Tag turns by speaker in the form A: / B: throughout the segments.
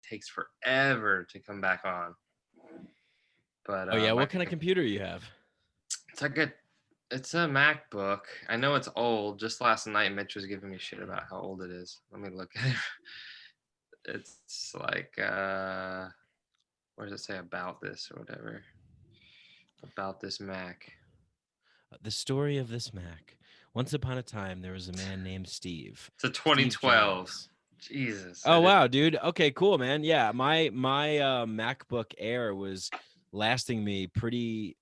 A: takes forever to come back on. But
B: Oh yeah, what kind of computer you have?
A: it's a MacBook. I know it's old. Just last night, Mitch was giving me shit about how old it is. Let me look at it. It's like where does it say about this or whatever? About this Mac.
B: The story of this Mac. Once upon a time, there was a man named Steve.
A: It's a
B: Steve
A: 2012.
B: Jobs.
A: Jesus.
B: Oh wow, dude. Okay, cool, man. Yeah, my MacBook Air was lasting me pretty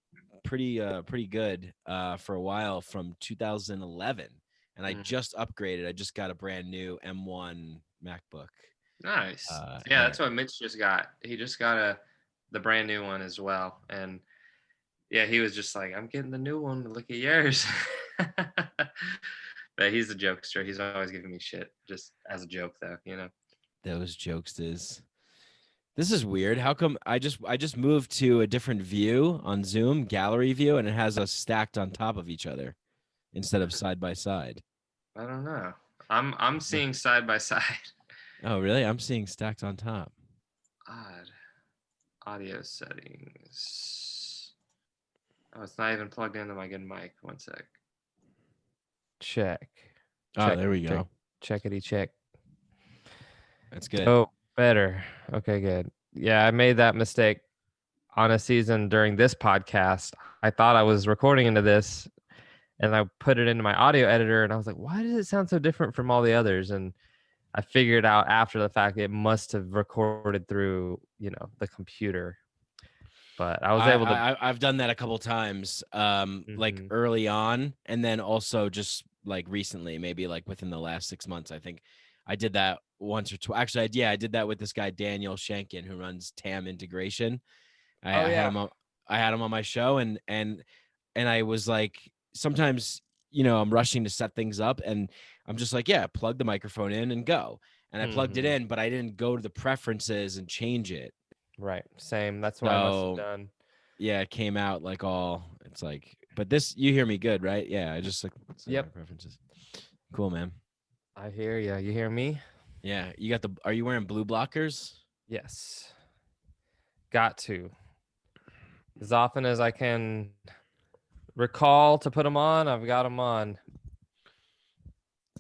B: good for a while from 2011, and I just upgraded. I just got a brand new M1 MacBook.
A: Nice. Yeah,
B: Air.
A: that's what Mitch just got. He just got the brand new one as well, and yeah, he was just like, "I'm getting the new one. Look at yours." But he's a jokester. He's always giving me shit, just as a joke, though. You know.
B: Those jokesters. This is weird. How come I just moved to a different view on Zoom, gallery view, and it has us stacked on top of each other instead of side by side?
A: I don't know. I'm seeing side by side.
B: Oh, really? I'm seeing stacked on top.
A: Odd. Audio settings. Oh, it's not even plugged into my good mic. One sec.
C: Check.
B: Oh, there we go.
C: Checkity check.
B: That's good.
C: Oh, better. Okay, good. Yeah, I made that mistake on a season during this podcast. I thought I was recording into this, and I put it into my audio editor, and I was like, why does it sound so different from all the others? And I figured out after the fact it must have recorded through, the computer. But I was able to.
B: I've done that a couple times, like early on, and then also just like recently, maybe like within the last 6 months. I think I did that once or twice. Actually, I did that with this guy Daniel Shankin, who runs TAM Integration. I had him on my show, and I was like, sometimes I'm rushing to set things up, and I'm just like, yeah, plug the microphone in and go. And I plugged it in, but I didn't go to the preferences and change it.
C: Right. Same. That's what I must have done.
B: Yeah, it came out like it's like, but this, you hear me good, right? Yeah, I just like my preferences. Cool, man.
C: I hear you. You hear me?
B: Yeah. Are you wearing blue blockers?
C: Yes. Got to. As often as I can recall to put them on, I've got them on.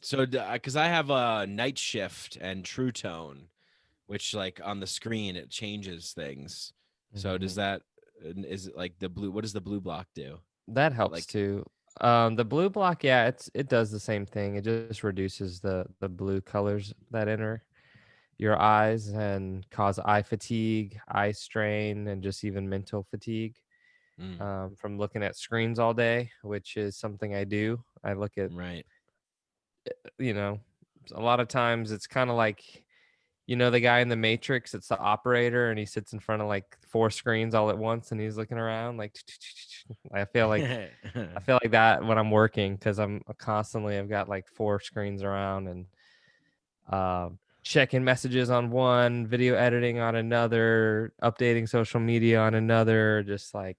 B: So, because I have a night shift and true tone, which like on the screen, it changes things. So is it like the blue? What does the blue block do?
C: That helps too. The blue block, yeah, it does the same thing. It just reduces the blue colors that enter your eyes and cause eye fatigue, eye strain, and just even mental fatigue from looking at screens all day, which is something I do. I look at, a lot of times it's kind of like, the guy in the Matrix, it's the operator, and he sits in front of like 4 screens all at once, and he's looking around like, I feel like that when I'm working, because I've got like 4 screens around, and checking messages on one, video editing on another, updating social media on another, just like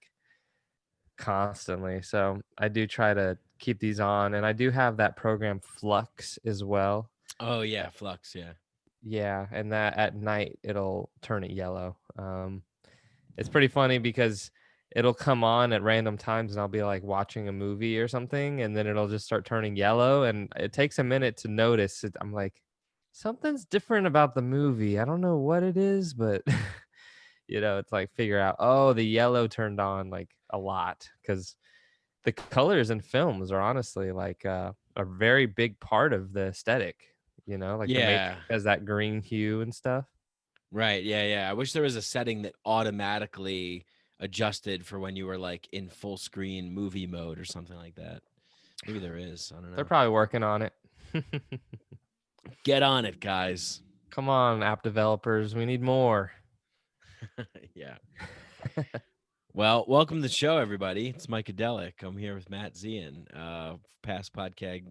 C: constantly. So I do try to keep these on, and I do have that program Flux as well.
B: Oh yeah, Flux, yeah.
C: Yeah, and that at night it'll turn it yellow. It's pretty funny because it'll come on at random times, and I'll be like watching a movie or something, and then it'll just start turning yellow, and it takes a minute to notice it. I'm like, something's different about the movie. I don't know what it is, but it's like figure out, oh, the yellow turned on like a lot, because the colors in films are honestly like a very big part of the aesthetic. Like the Matrix has that green hue and stuff.
B: Right. Yeah. I wish there was a setting that automatically adjusted for when you were like in full screen movie mode or something like that. Maybe there is. I don't know.
C: They're probably working on it.
B: Get on it, guys.
C: Come on, app developers. We need more.
B: Yeah. Well, welcome to the show, everybody. It's Mikeadelic. I'm here with Matt Xian, past podcast.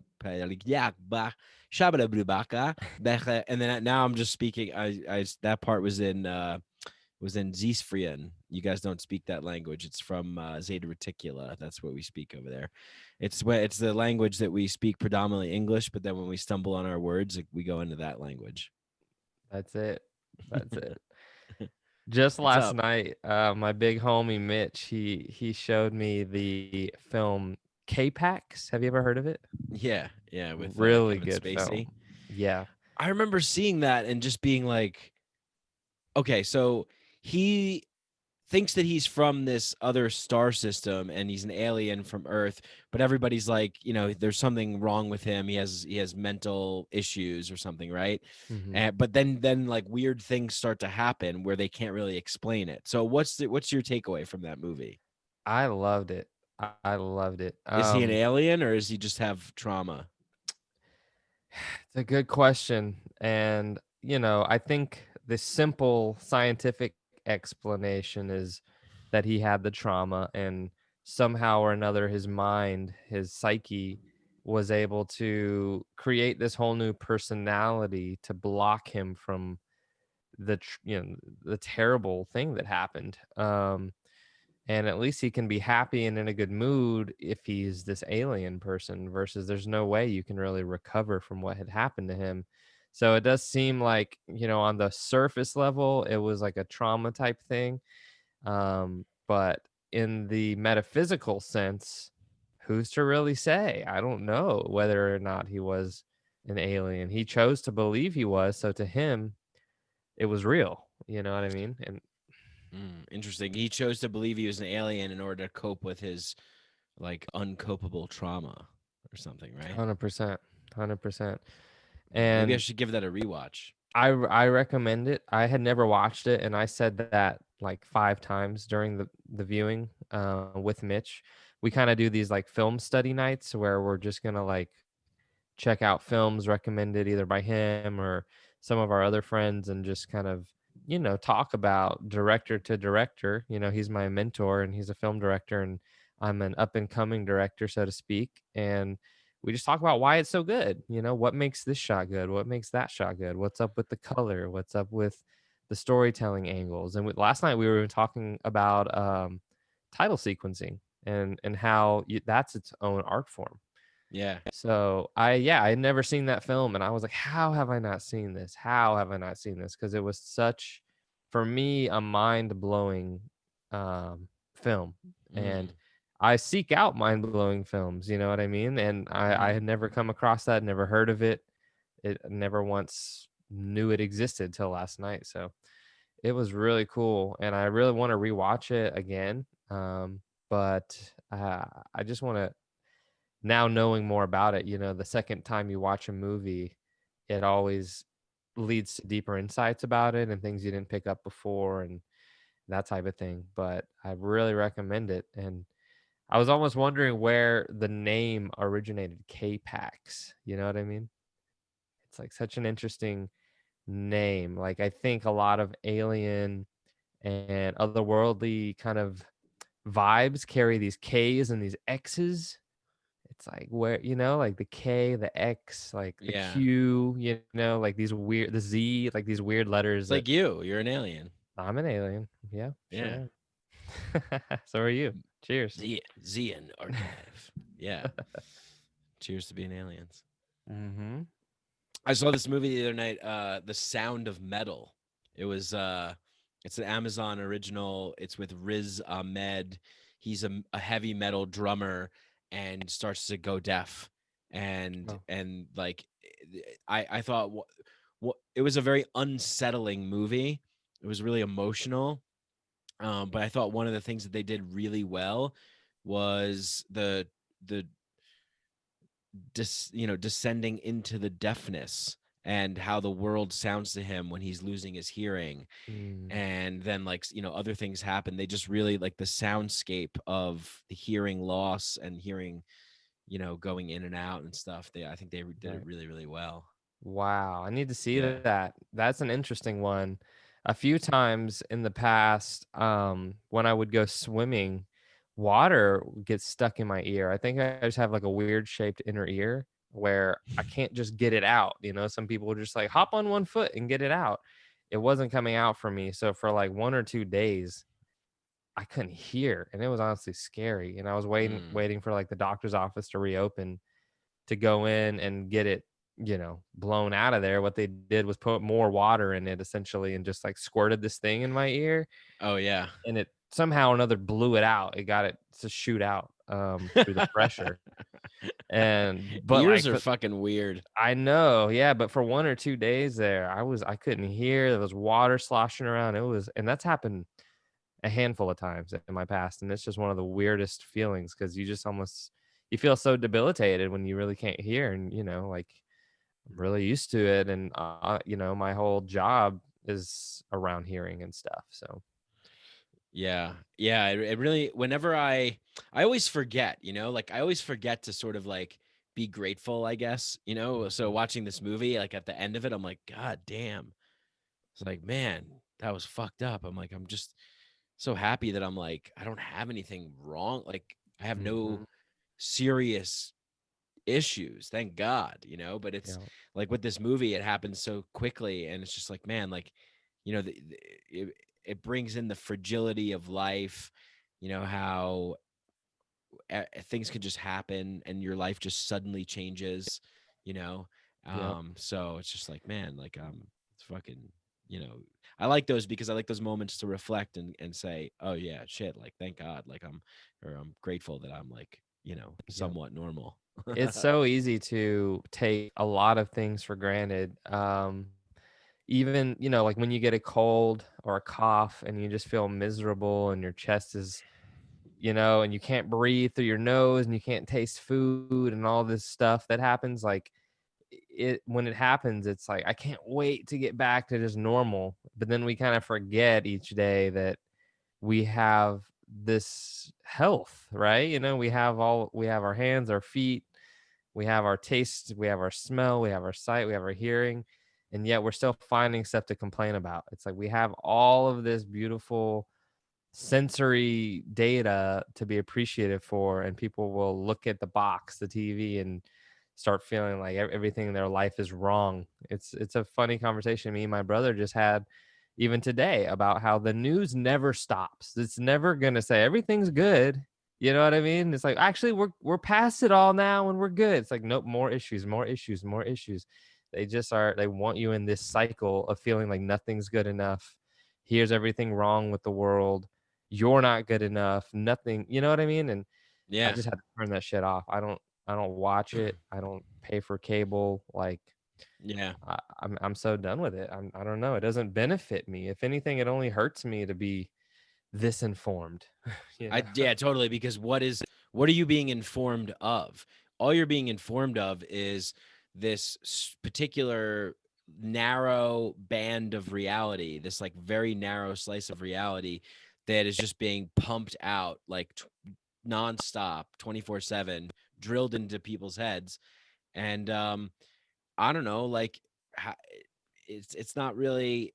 B: And then now I'm just speaking. I that part was in Zisfrian. You guys don't speak that language. It's from Zeta Reticula. That's what we speak over there. It's the language that we speak predominantly English, but then when we stumble on our words, we go into that language.
C: That's it. Just
B: What's
C: last
B: up?
C: night, my big homie Mitch, he showed me the film K-Pax. Have you ever heard of it?
B: Yeah, with
C: Really
B: Kevin
C: good
B: Spacey.
C: film. Yeah.
B: I remember seeing that and just being like, okay, so he thinks that he's from this other star system and he's an alien from Earth, but everybody's like, there's something wrong with him. He has mental issues or something, right?
C: hmm
B: And but then like weird things start to happen where they can't really explain it. So what's your takeaway from that movie?
C: I loved it. I loved it.
B: Is he an alien or does he just have trauma?
C: It's a good question. And, I think the simple scientific explanation is that he had the trauma and somehow or another his mind, his psyche was able to create this whole new personality to block him from the terrible thing that happened. And at least he can be happy and in a good mood if he's this alien person versus there's no way you can really recover from what had happened to him. So it does seem like, on the surface level it was like a trauma type thing, but in the metaphysical sense, who's to really say? I don't know whether or not he was an alien. He chose to believe he was, so to him it was real, you know what I mean? And
B: Interesting. He chose to believe he was an alien in order to cope with his like uncopable trauma or something, right?
C: 100%, 100%.
B: Maybe I
C: And
B: should give that a rewatch.
C: I recommend it. I had never watched it, and I said that like 5 times during the viewing with Mitch. We kind of do these like film study nights where we're just gonna like check out films recommended either by him or some of our other friends and just kind of, talk about director to director. He's my mentor and he's a film director and I'm an up and coming director, so to speak. And we just talk about why it's so good. What makes this shot good? What makes that shot good? What's up with the color? What's up with the storytelling angles? And last night we were talking about title sequencing and how that's its own art form.
B: Yeah.
C: So I had never seen that film and I was like, how have I not seen this? How have I not seen this? Because it was such, for me, a mind-blowing film. And
B: Mm.
C: I seek out mind-blowing films, you know what I mean? And I had never come across that, never heard of it. It never once knew it existed till last night. So it was really cool. And I really want to rewatch it again. But I just want to, now knowing more about it, the second time you watch a movie, it always leads to deeper insights about it and things you didn't pick up before and that type of thing. But I really recommend it. And I was almost wondering where the name originated, K-Pax. You know what I mean? It's like such an interesting name. Like I think a lot of alien and otherworldly kind of vibes carry these K's and these X's. It's like where, like the K, the X, like the
B: Yeah.
C: Q, like these weird, the Z, like these weird letters
B: It's
C: that
B: like you're an alien.
C: I'm an alien. Yeah,
B: Yeah.
C: sure am. So are you. Cheers.
B: Xian archive. Yeah. Cheers to being aliens.
C: Mm-hmm.
B: I saw this movie the other night, The Sound of Metal. It's an Amazon original. It's with Riz Ahmed. He's a heavy metal drummer and starts to go deaf. And
C: Oh.
B: and like I thought what it was a very unsettling movie. It was really emotional. But I thought one of the things that they did really well was the descending into the deafness and how the world sounds to him when he's losing his hearing.
C: Mm.
B: And then other things happen. They just really like the soundscape of the hearing loss and hearing, going in and out and stuff. I think they did it
C: Right.
B: really, really well.
C: Wow. I need to see
B: Yeah.
C: that. That's an interesting one. A few times in the past, when I would go swimming, water gets stuck in my ear. I think I just have like a weird shaped inner ear where I can't just get it out. Some people just like hop on one foot and get it out. It wasn't coming out for me. So for like 1 or 2 days, I couldn't hear. And it was honestly scary. And I was waiting,
B: Mm.
C: waiting for like the doctor's office to reopen to go in and get it blown out of there. What they did was put more water in it essentially and just like squirted this thing in my ear,
B: Oh yeah.
C: and it somehow or another blew it out. It got it to shoot out through the pressure. But
B: Ears
C: like
B: are fucking weird.
C: I know, yeah, but for 1 or 2 days there, I couldn't hear. There was water sloshing around. And that's happened a handful of times in my past, and it's just one of the weirdest feelings because you feel so debilitated when you really can't hear, and like I'm really used to it, and my whole job is around hearing and stuff. So
B: Yeah. Yeah. It really, whenever I always forget, like I always forget to sort of like be grateful, I guess, So watching this movie, like at the end of it, I'm like, God damn. It's like, man, that was fucked up. I'm like, I'm just so happy that I'm like, I don't have anything wrong. Like, I have no
C: mhm,
B: serious issues, thank God, but it's
C: yeah,
B: like with this movie, it happens so quickly. And it's just like, man, like, it brings in the fragility of life, how things can just happen and your life just suddenly changes, you know.
C: yeah,
B: So it's just like, man, like it's fucking, you know, I like those because I like those moments to reflect and say, oh yeah, shit, like thank God, like I'm grateful that I'm like,
C: yeah.
B: somewhat normal.
C: It's so easy to take a lot of things for granted. Even, like when you get a cold or a cough and you just feel miserable and your chest is, and you can't breathe through your nose and you can't taste food and all this stuff that happens. Like when it happens, it's like, I can't wait to get back to just normal. But then we kind of forget each day that we have this health, right? We have our hands, our feet, we have our taste, we have our smell, we have our sight, we have our hearing, and yet we're still finding stuff to complain about. It's like we have all of this beautiful sensory data to be appreciative for, and people will look at the box, the TV, and start feeling like everything in their life is wrong. It's a funny conversation me and my brother just had even today about how the news never stops. It's never gonna say everything's good. You know what I mean? It's like actually we're past it all now and we're good. It's like nope, more issues, more issues, more issues. They want you in this cycle of feeling like nothing's good enough. Here's everything wrong with the world. You're not good enough. Nothing, you know what I mean? And I
B: Yeah.
C: just had to turn that shit off. I don't watch it. I don't pay for cable. Like
B: Yeah.
C: I'm so done with it. I don't know. It doesn't benefit me. If anything, it only hurts me to be this informed. you know?
B: Yeah, totally. Because what are you being informed of? All you're being informed of is this particular narrow band of reality, this like very narrow slice of reality that is just being pumped out like nonstop, 24/7, drilled into people's heads. And I don't know, like ho- it's not really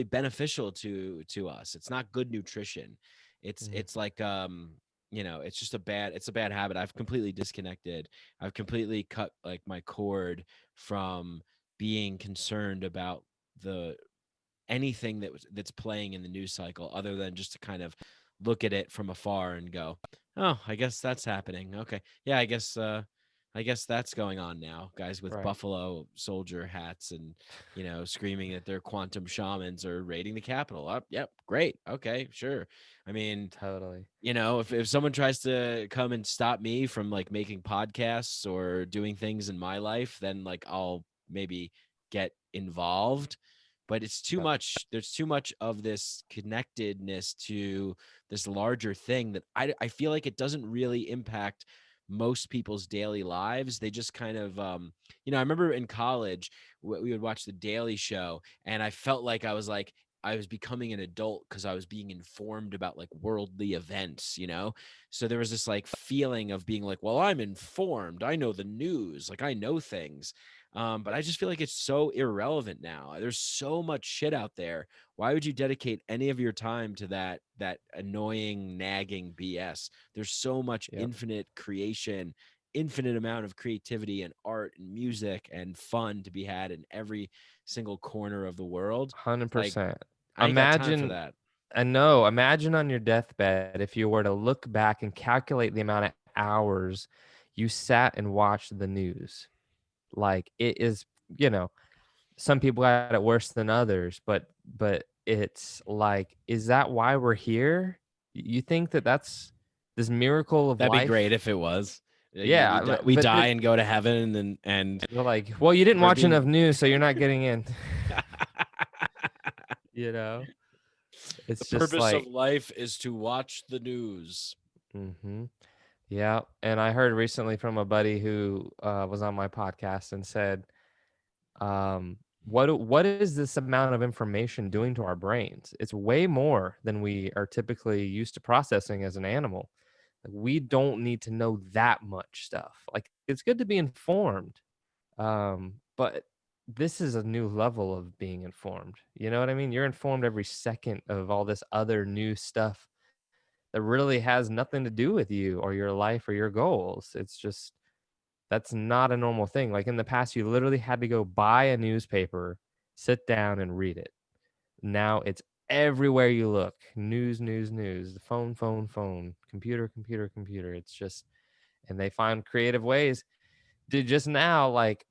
B: beneficial to us. It's not good nutrition.
C: Mhm.
B: It's like it's a bad habit. I've completely disconnected. I've completely cut like my cord from being concerned about the anything that's playing in the news cycle other than just to kind of look at it from afar and go, oh, I guess that's happening. Okay, yeah, I guess that's going on now. Guys with
C: Right.
B: buffalo soldier hats and screaming that they're quantum shamans or raiding the Capitol. Up, yep, great, okay, sure. I mean,
C: Totally.
B: if someone tries to come and stop me from like making podcasts or doing things in my life, then like I'll maybe get involved. But it's too
C: Yep.
B: much. There's too much of this connectedness to this larger thing that I feel like it doesn't really impact most people's daily lives. They just kind of I remember in college we would watch the Daily Show and I felt like I was becoming an adult because I was being informed about like worldly events, So there was this like feeling of being like, well, I'm informed. I know the news. Like I know things. But I just feel like it's so irrelevant now. There's so much shit out there. Why would you dedicate any of your time to that annoying, nagging BS? There's so much
C: Yep.
B: infinite creation, infinite amount of creativity and art and music and fun to be had in every single corner of the world. Like
C: 100%.
B: I ain't got time for
C: Imagine
B: that.
C: I know, imagine on your deathbed if you were to look back and calculate the amount of hours you sat and watched the news. Like it is, you know, some people got it worse than others, but it's like, is that why we're here? You think that that's this miracle of
B: That'd be great
C: life?
B: if it was.
C: Yeah,
B: We
C: but
B: die and go to heaven, and
C: they're like, well, you didn't
B: we're
C: watch enough
B: being.
C: news, so you're not getting in. You know,
B: The
C: it's just
B: purpose of
C: like,
B: life is to watch the news.
C: yeah. And I heard recently from a buddy who was on my podcast and said, what is this amount of information doing to our brains? It's way more than we are typically used to processing as an animal. Like, we don't need to know that much stuff. Like, it's good to be informed, but this is a new level of being informed. You know what I mean? You're informed every second of all this other new stuff that really has nothing to do with you or your life or your goals. It's just, that's not a normal thing. Like in the past, you literally had to go buy a newspaper, sit down and read it. Now it's everywhere you look. News, news, news, the phone, phone, phone, computer, computer, computer. It's just, and they find creative ways. Dude, just now, like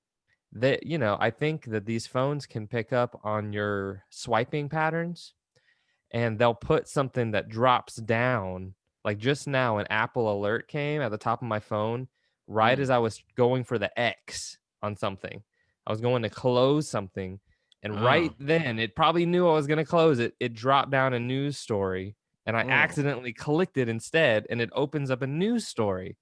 C: that, you know, I think that these phones can pick up on your swiping patterns, and they'll put something that drops down. Like just now, an Apple alert came at the top of my phone right as I was going for the X on something. I was going to close something, and right
B: Oh,
C: then it probably knew I was going to close it. It dropped down a news story, and I
B: oh.
C: accidentally clicked it instead, and it opens up a news story.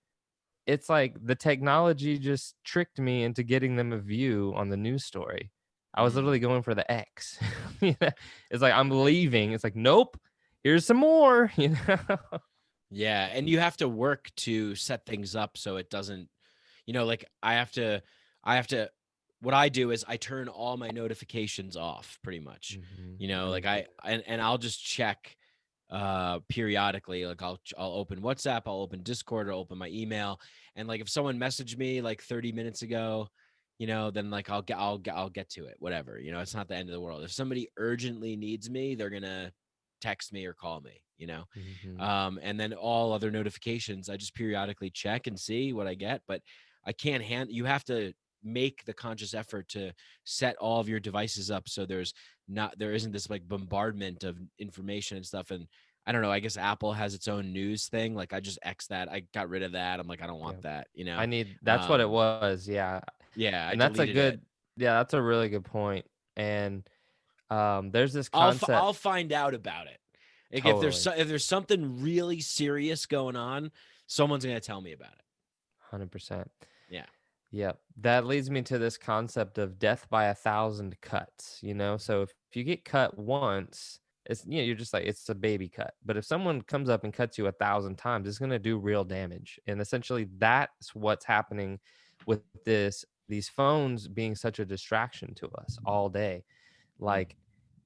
C: It's like the technology just tricked me into getting them a view on the news story. I was literally going for the X. You know? It's like I'm leaving. It's like, nope, here's some more. You know?
B: Yeah, and you have to work to set things up so it doesn't, like I have to what I do is I turn all my notifications off pretty much.
C: I
B: Like
C: need to do
B: and I'll just check periodically. Like I'll open WhatsApp, I'll open Discord, I'll open my email, and like if someone messaged me like 30 minutes ago, then like I'll get to it, whatever. It's not the end of the world. If somebody urgently needs me, they're going to text me or call me.
C: that.
B: And then all other notifications I just periodically check and see what I get, but I can't you have to make the conscious effort to set all of your devices up so there isn't this like bombardment of information and stuff. And I don't know, I guess Apple has its own news thing. Like I just X that. I got rid of that. I'm like, I don't
C: Yeah.
B: want that.
C: I need, that's what it was. Yeah.
B: Yeah, I
C: And that's a
B: deleted it.
C: good, yeah, that's a really good point. And there's this
B: I'll
C: concept.
B: I'll find out about it. Like
C: Totally.
B: if there's something really serious going on, someone's gonna tell me about it.
C: 100%.
B: Yeah.
C: Yep. That leads me to this concept of death by 1,000 cuts, So if you get cut once, it's, you're just like, it's a baby cut. But if someone comes up and cuts you 1,000 times, it's going to do real damage. And essentially that's what's happening with these phones being such a distraction to us all day. Like,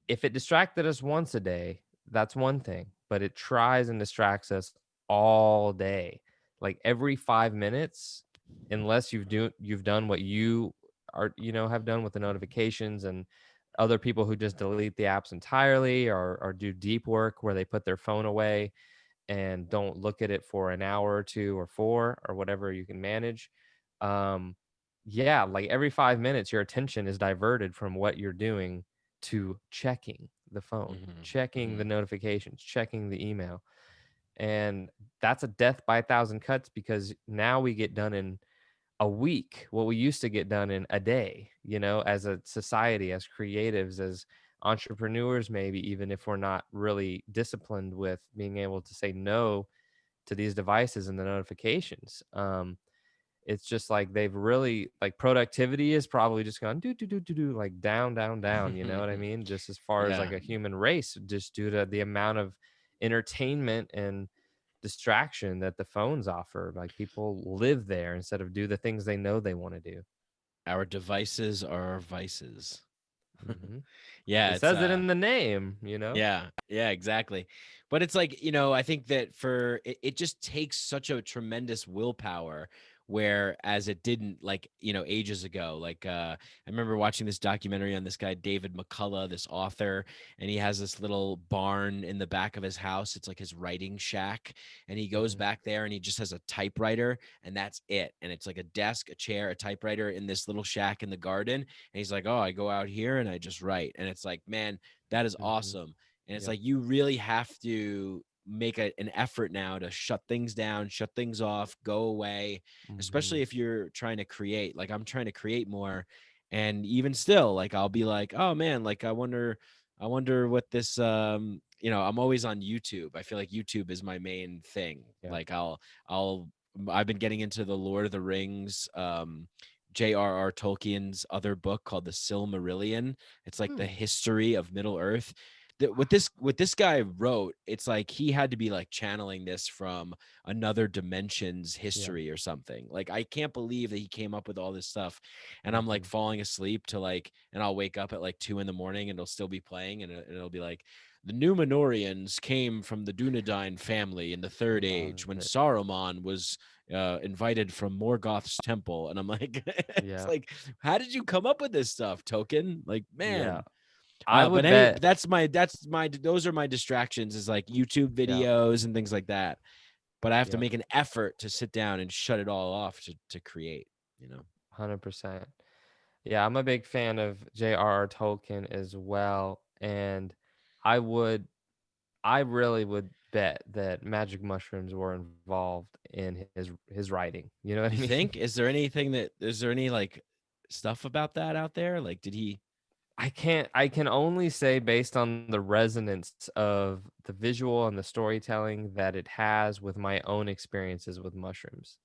C: if it distracted us once a day, that's one thing, but it tries and distracts us all day. Like every 5 minutes, unless you've done what you are, have done with the notifications, and other people who just delete the apps entirely, or do deep work where they put their phone away and don't look at it for an hour or two or four or whatever you can manage. Um, yeah, like every 5 minutes, your attention is diverted from what you're doing to checking the phone, checking the notifications, checking the email. And that's a death by 1,000 cuts, because now we get done in a week what we used to get done in a day, as a society, as creatives, as entrepreneurs, maybe even if we're not really disciplined with being able to say no to these devices and the notifications. It's just like they've really, like, productivity is probably just gone do like down, down, down. You know what I mean? Just as far as like
B: Yeah.
C: a human race, just due to the amount of entertainment and distraction that the phones offer. Like people live there instead of do the things they know they want to do.
B: Our devices are our vices.
C: Mm-hmm.
B: Yeah,
C: It
B: it's
C: says it in the name.
B: Yeah, exactly. But it's like, I think that it just takes such a tremendous willpower whereas it didn't, like, ages ago. Like I remember watching this documentary on this guy David McCullough, this author, and he has this little barn in the back of his house. It's like his writing shack, and he goes
C: Mhm.
B: back there and he just has a typewriter, and that's it. And it's like a desk, a chair, a typewriter in this little shack in the garden. And he's like, "Oh, I go out here and I just write." And it's like, man, that is
C: Mhm.
B: awesome. And it's
C: Yep.
B: like, you really have to make an effort now to shut things down, shut things off, go away, especially
C: Mhm.
B: if you're trying to create. Like, I'm trying to create more, and even still, like, I'll be like, oh man, like, I wonder what this I'm always on YouTube. I feel like YouTube is my main thing.
C: Yep.
B: Like, I've been getting into the Lord of the Rings, J.R.R. Tolkien's other book called The Silmarillion. It's like the
C: Hmm.
B: history of Middle Earth. What this guy wrote, it's like he had to be like channeling this from another dimension's
C: Yeah.
B: history or something. Like, I can't believe that he came up with all this stuff. And I'm like
C: Mhm.
B: falling asleep to like, and I'll wake up at like 2 a.m. and it'll still be playing, and it'll be like, the Numenorians came from the Dunedain family in the Third
C: Love
B: Age when
C: it.
B: Saruman was invited from Morgoth's temple. And I'm like, it's
C: Yeah.
B: like, how did you come up with this stuff, Token? Like,
C: Yeah.
B: man.
C: I
B: But
C: would
B: any
C: bet.
B: those are my distractions, is like YouTube
C: Yeah.
B: videos and things like that. But I have to
C: Yeah.
B: make an effort to sit down and shut it all off to create,
C: 100%. Yeah, I'm a big fan of J.R.R. Tolkien as well, and I would I really would bet that magic mushrooms were involved in his writing. You know what I
B: You
C: mean?
B: think? Is there any like stuff about that out there? Like, did he
C: I can only say based on the resonance of the visual and the storytelling that it has with my own experiences with mushrooms.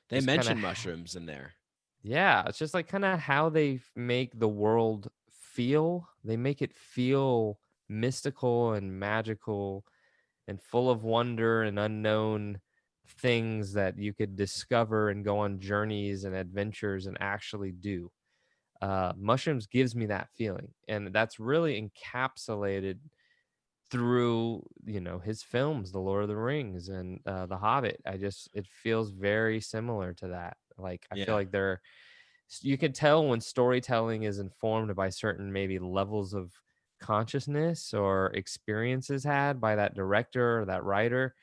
B: they
C: Just kind of
B: mention mushrooms in there?
C: yeah, it's just like kind of how they make the world feel. They make it feel mystical and magical and full of wonder and unknown things that you could discover and go on journeys and adventures and actually do. Mushrooms gives me that feeling, and that's really encapsulated through his films, The Lord of the Rings and The Hobbit. It feels very similar to that. Like I feel
B: Yeah.
C: like you can tell when storytelling is informed by certain maybe levels of consciousness or experiences had by that director or that writer.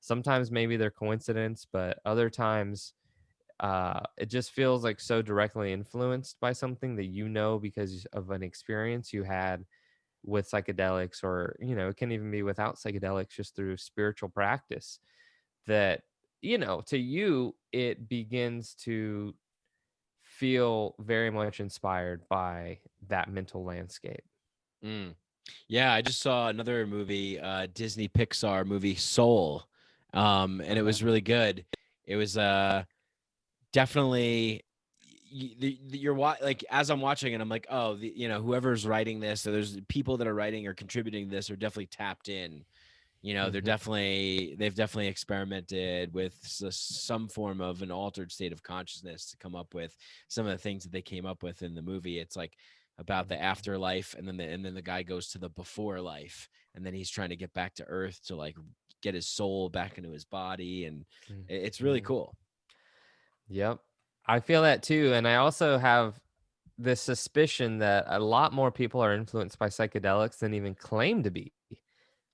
C: Sometimes maybe they're coincidence, but other times it just feels like so directly influenced by something that because of an experience you had with psychedelics, or it can even be without psychedelics, just through spiritual practice, that to you it begins to feel very much inspired by that mental landscape.
B: Mm. Yeah, I just saw another movie, Disney Pixar movie, Soul. And it
C: Okay.
B: was really good. It was definitely like, as I'm watching it, I'm like, oh, whoever's writing this, so there's people that are writing or contributing this are definitely tapped in.
C: Hmm.
B: They've definitely experimented with some form of an altered state of consciousness to come up with some of the things that they came up with in the movie. It's like about the afterlife, and then the guy goes to the before life, and then he's trying to get back to Earth to like get his soul back into his body, and it's really
C: Hmm.
B: cool.
C: Yep. I feel that too. And I also have this suspicion that a lot more people are influenced by psychedelics than even claim to be.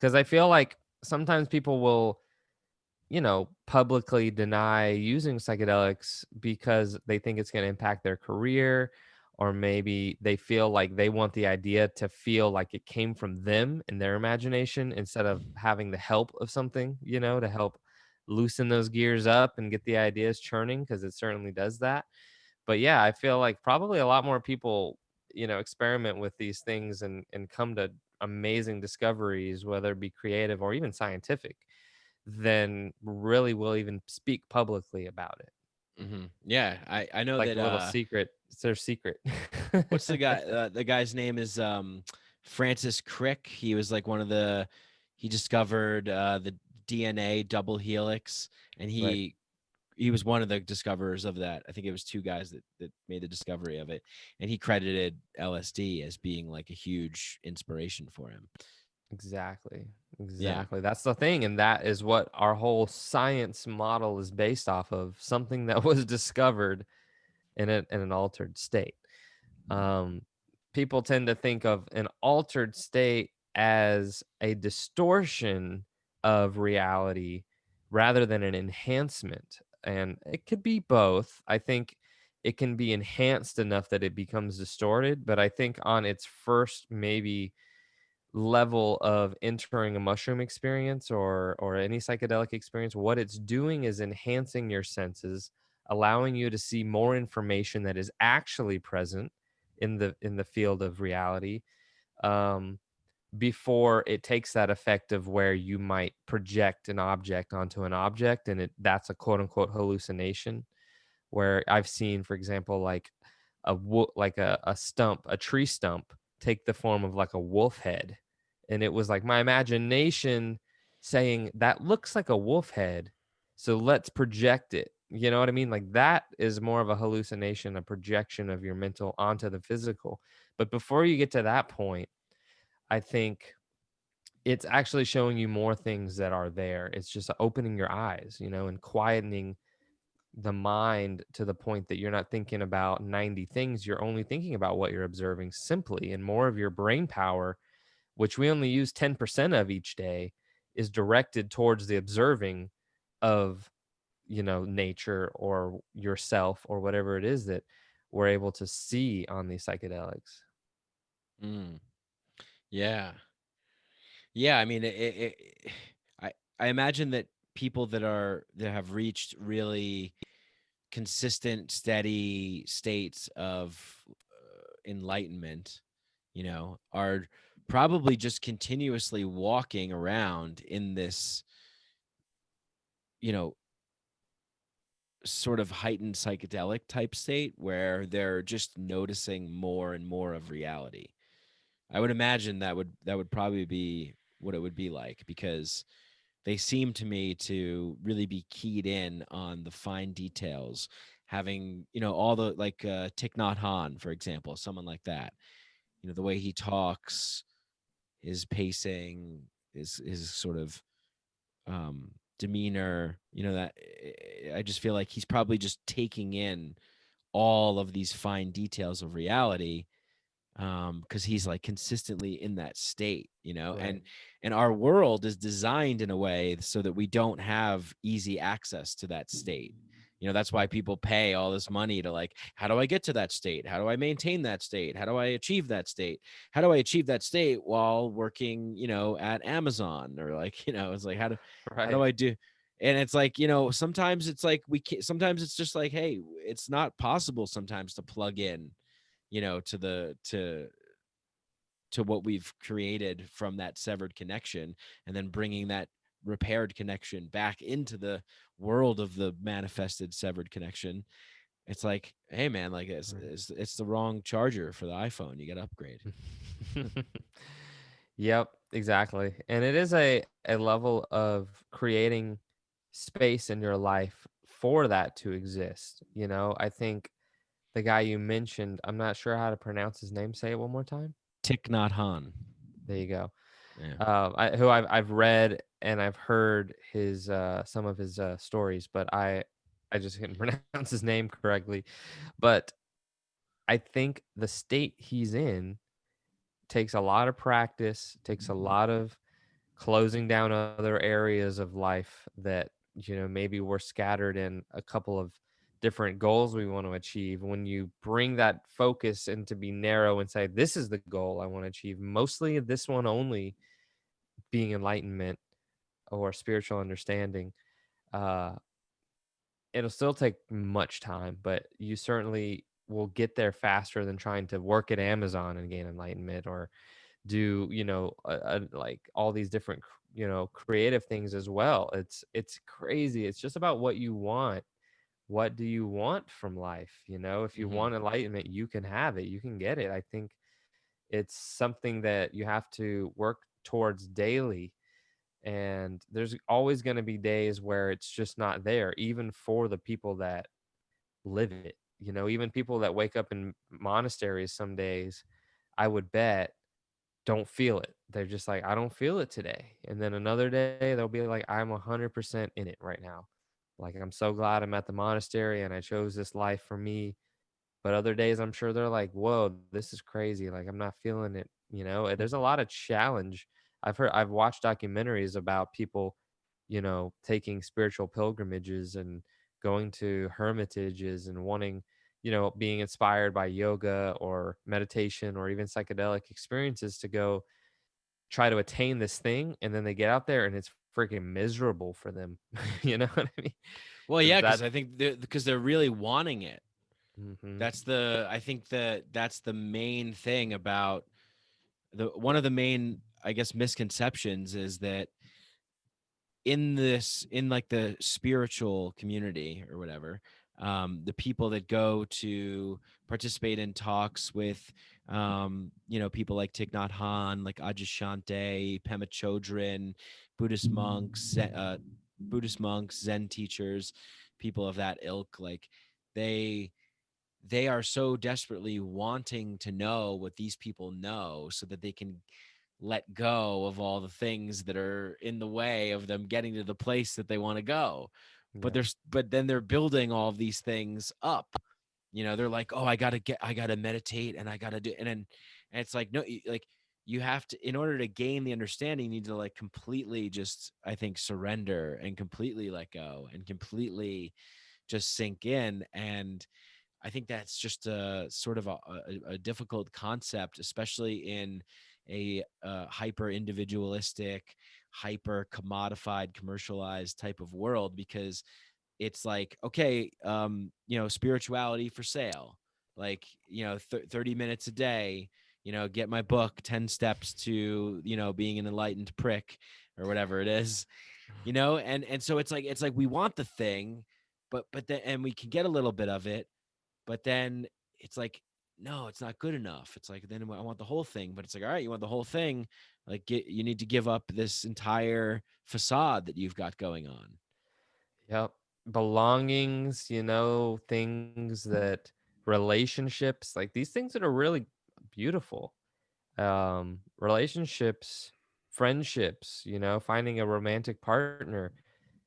C: Because I feel like sometimes people will, publicly deny using psychedelics because they think it's going to impact their career, or maybe they feel like they want the idea to feel like it came from them in their imagination instead of having the help of something, to help loosen those gears up and get the ideas churning, because it certainly does that. But yeah, I feel like probably a lot more people, experiment with these things and come to amazing discoveries, whether it be creative or even scientific, than really will even speak publicly about it.
B: Yeah, I know
C: Like
B: that.
C: a little secret. It's their secret.
B: What's the guy? The guy's name is Francis Crick. He was like he discovered the DNA double helix, and
C: Right.
B: he was one of the discoverers of that. I think it was two guys that made the discovery of it, and he credited LSD as being like a huge inspiration for him.
C: Exactly. Exactly. That's the thing. And that is what our whole science model is based off of, something that was discovered in an altered state. Um, People tend to think of an altered state as a distortion of reality rather than an enhancement. And it could be both. I think it can be enhanced enough that it becomes distorted. But I think on its first, maybe level of entering a mushroom experience or any psychedelic experience, what it's doing is enhancing your senses, allowing you to see more information that is actually present in the field of reality, um, before it takes that effect of where you might project an object onto an object, and that's a quote unquote hallucination. Where I've seen, for example, like a stump, a tree stump, take the form of like a wolf head, and it was like my imagination saying that looks like a wolf head, so let's project it. You know what I mean? Like that is more of a hallucination, a projection of your mental onto the physical. But before you get to that point, I think it's actually showing you more things that are there. It's just opening your eyes, and quietening the mind to the point that you're not thinking about 90 things. You're only thinking about what you're observing simply, and more of your brain power, which we only use 10% of each day, is directed towards the observing of, nature or yourself or whatever it is that we're able to see on these psychedelics.
B: Mm. Yeah. Yeah, I mean, I I imagine that people that have reached really consistent, steady states of enlightenment, are probably just continuously walking around in this, you know, sort of heightened psychedelic type state where they're just noticing more and more of reality. I would imagine that would probably be what it would be like, because they seem to me to really be keyed in on the fine details, having, all the, like, Thich Nhat Hanh, for example, someone like that. The way he talks, his pacing, his sort of demeanor, that I just feel like he's probably just taking in all of these fine details of reality, because he's like consistently in that state,
C: Right.
B: and our world is designed in a way so that we don't have easy access to that state. That's why people pay all this money to, like, how do I get to that state? How do I maintain that state? How do I achieve that state? How do I achieve that state while working, at Amazon, or, like, it's like, how do
C: Right.
B: I do? And it's like, sometimes it's like we can't, sometimes it's just like, hey, it's not possible sometimes to plug in, to the to what we've created from that severed connection, and then bringing that repaired connection back into the world of the manifested severed connection. It's like, hey man, like,
C: Right.
B: it's the wrong charger for the iPhone, you got to upgrade.
C: Yep, exactly. And it is a level of creating space in your life for that to exist. I think the guy you mentioned, I'm not sure how to pronounce his name. Say it one more time.
B: Thich Nhat Hanh.
C: There you go.
B: Yeah.
C: Who I've read and I've heard his some of his stories, but I just couldn't pronounce his name correctly. But I think the state he's in takes a lot of practice, takes a lot of closing down other areas of life that, maybe we're scattered in a couple of different goals we want to achieve. When you bring that focus and to be narrow and say, this is the goal I want to achieve, mostly this one only being enlightenment or spiritual understanding, uh, it'll still take much time, but you certainly will get there faster than trying to work at Amazon and gain enlightenment, or do, like all these different, creative things as well. It's crazy. It's just about what you want. What do you want from life? If you
B: Hmm.
C: want enlightenment, you can have it. You can get it. I think it's something that you have to work towards daily, and there's always going to be days where it's just not there, even for the people that live it. Even people that wake up in monasteries some days, I would bet don't feel it. They're just like, I don't feel it today. And then another day they'll be like, I'm 100% in it right now. Like, I'm so glad I'm at the monastery and I chose this life for me. But other days I'm sure they're like, whoa, this is crazy. Like, I'm not feeling it. There's a lot of challenge. I've watched documentaries about people, taking spiritual pilgrimages and going to hermitages and wanting, being inspired by yoga or meditation or even psychedelic experiences to go try to attain this thing. And then they get out there and it's freaking miserable for them. You know what I mean?
B: Well, yeah, because
C: That,
B: I think because they're really wanting it.
C: mhm,
B: I think that's the main thing about one of the main, I guess, misconceptions is that in like the spiritual community or whatever, the people that go to participate in talks with people like Thich Nhat Hanh, like Adyashanti, Pema Chodron, buddhist monks buddhist monks, Zen teachers, people of that ilk, like they they are so desperately wanting to know what these people know so that they can let go of all the things that are in the way of them getting to the place that they want to go.
C: yeah.
B: But then they're building all of these things up. They're like, oh, I gotta meditate and I gotta do, and it's like, no, like you have to, in order to gain the understanding, you need to like completely just, I think, surrender and completely let go and completely just sink in. And I think that's just a sort of a difficult concept, especially in a hyper individualistic, hyper commodified, commercialized type of world, because it's like, okay, spirituality for sale, like, 30 minutes a day, get my book, 10 steps to, being an enlightened prick or whatever it is, and so it's like we want the thing, but then, and we can get a little bit of it, but then it's like, no, it's not good enough. It's like, then I want the whole thing. But it's like, all right, you want the whole thing, like you need to give up this entire facade that you've got going on.
C: Yep. Belongings, things that relationships, like these things that are really beautiful. Relationships, friendships, finding a romantic partner.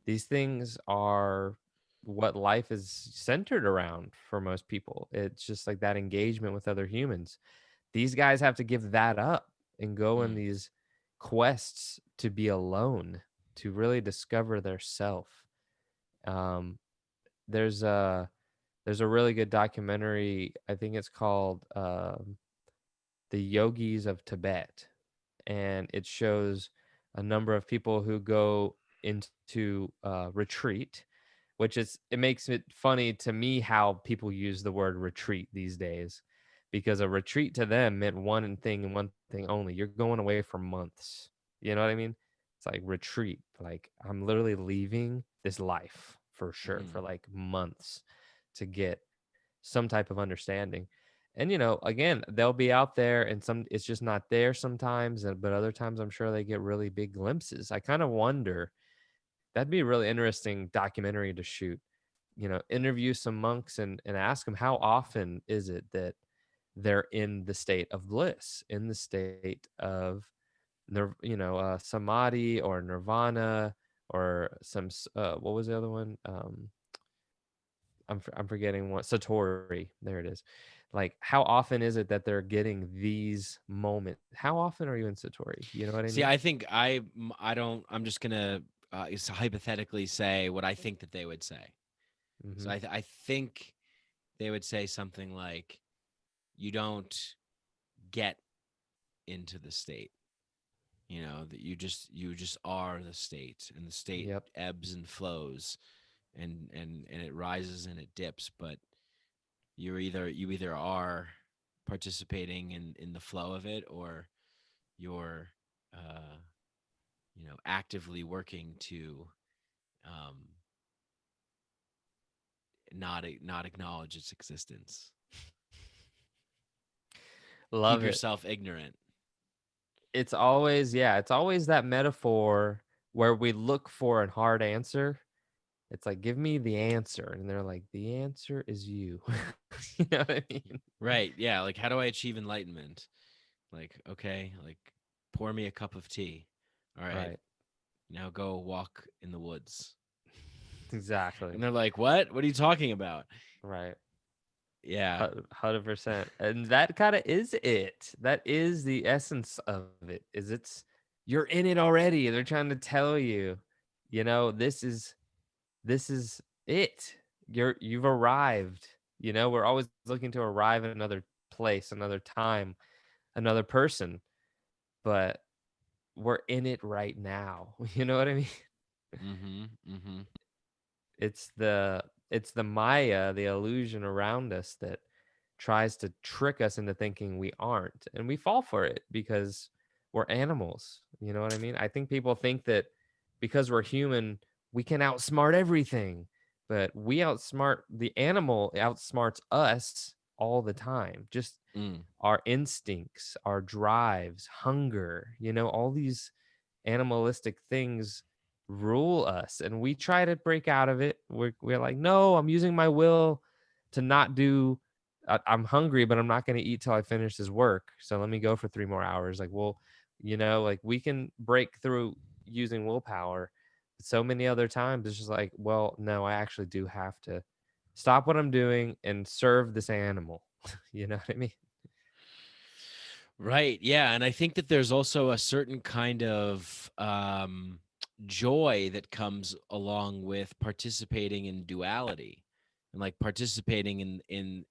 C: These things are what life is centered around for most people. It's just like that engagement with other humans. These guys have to give that up and go in
B: Mm.
C: these quests to be alone, to really discover their self. Um, there's a there's a really good documentary. I think it's called The Yogis of Tibet, and it shows a number of people who go into retreat, which it makes it funny to me how people use the word retreat these days, because a retreat to them meant one thing and one thing only. You're going away for months. You know what I mean? It's like retreat. Like, I'm literally leaving this life for sure
B: Mm-hmm.
C: for like months to get some type of understanding. And again, they'll be out there and it's just not there sometimes, but other times I'm sure they get really big glimpses. I kind of wonder, that'd be a really interesting documentary to shoot. Interview some monks and ask them how often is it that they're in the state of bliss, in the state of samadhi or nirvana, or what was the other one? I'm forgetting what, Satori. There it is. Like, how often is it that they're getting these moments? How often are you in Satori? You know what I
B: See,
C: mean?
B: I think I don't. I'm just gonna hypothetically say what I think that they would say.
C: Mm-hmm.
B: So I think they would say something like, "You don't get into the state. That you just are the state, and the state
C: Yep.
B: ebbs and flows, and it rises and it dips, but you either are participating in the flow of it, or you're uh actively working to um not acknowledge its existence. Keep
C: Love it.
B: yourself ignorant."
C: It's always that metaphor where we look for a hard answer. It's like, give me the answer. And they're like, the answer is you. You know what I mean?
B: Right, yeah, like, how do I achieve enlightenment? Like, okay, like pour me a cup of tea. All right,
C: Right.
B: now go walk in the woods.
C: Exactly.
B: And they're like, what? What are you talking about?
C: Right.
B: Yeah.
C: 100%. And that kind of is it. That is the essence of it. Is you're in it already. They're trying to tell you, this is it. You've arrived. We're always looking to arrive at another place, another time, another person, but we're in it right now. You know what I mean?
B: Mm-hmm. Mm-hmm.
C: It's the Maya, the illusion around us that tries to trick us into thinking we aren't. And we fall for it because we're animals. You know what I mean? I think people think that because we're human, we can outsmart everything. But the animal outsmarts us all the time. Just
B: Mm.
C: our instincts, our drives, hunger, all these animalistic things rule us, and we try to break out of it. We're like, no, I'm using my will to not do. I'm hungry, but I'm not going to eat till I finish this work. So let me go for 3 more hours. Like, well, like we can break through using willpower. So many other times, it's just like, well, no, I actually do have to stop what I'm doing and serve this animal. You know what I mean?
B: Right. Yeah. And I think that there's also a certain kind of joy that comes along with participating in duality and like participating in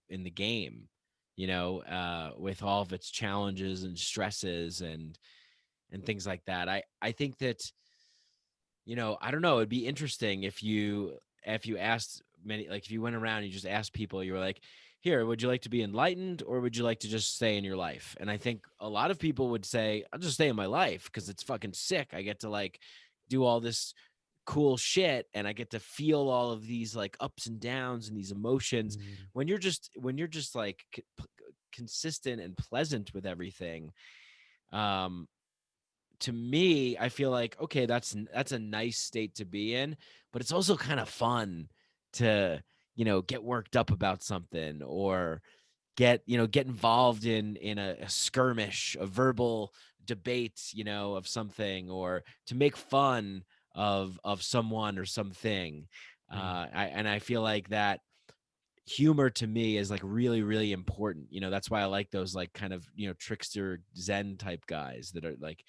B: the game, with all of its challenges and stresses and things like that. I think that, I don't know, it'd be interesting if you asked many, like if you went around and you just asked people, you were like, here, would you like to be enlightened or would you like to just stay in your life? And I think a lot of people would say, I'll just stay in my life because it's fucking sick. I get to like do all this cool shit and I get to feel all of these like ups and downs and these emotions
C: Mm,
B: when you're just like consistent and pleasant with everything. um to me, I feel like, okay, that's a nice state to be in, but it's also kind of fun to, get worked up about something or get involved in a skirmish, a verbal debate, of something, or to make fun of someone or something.
C: mm,
B: I feel like that humor to me is like really really important. That's why I like those like kind of trickster zen type guys that are like,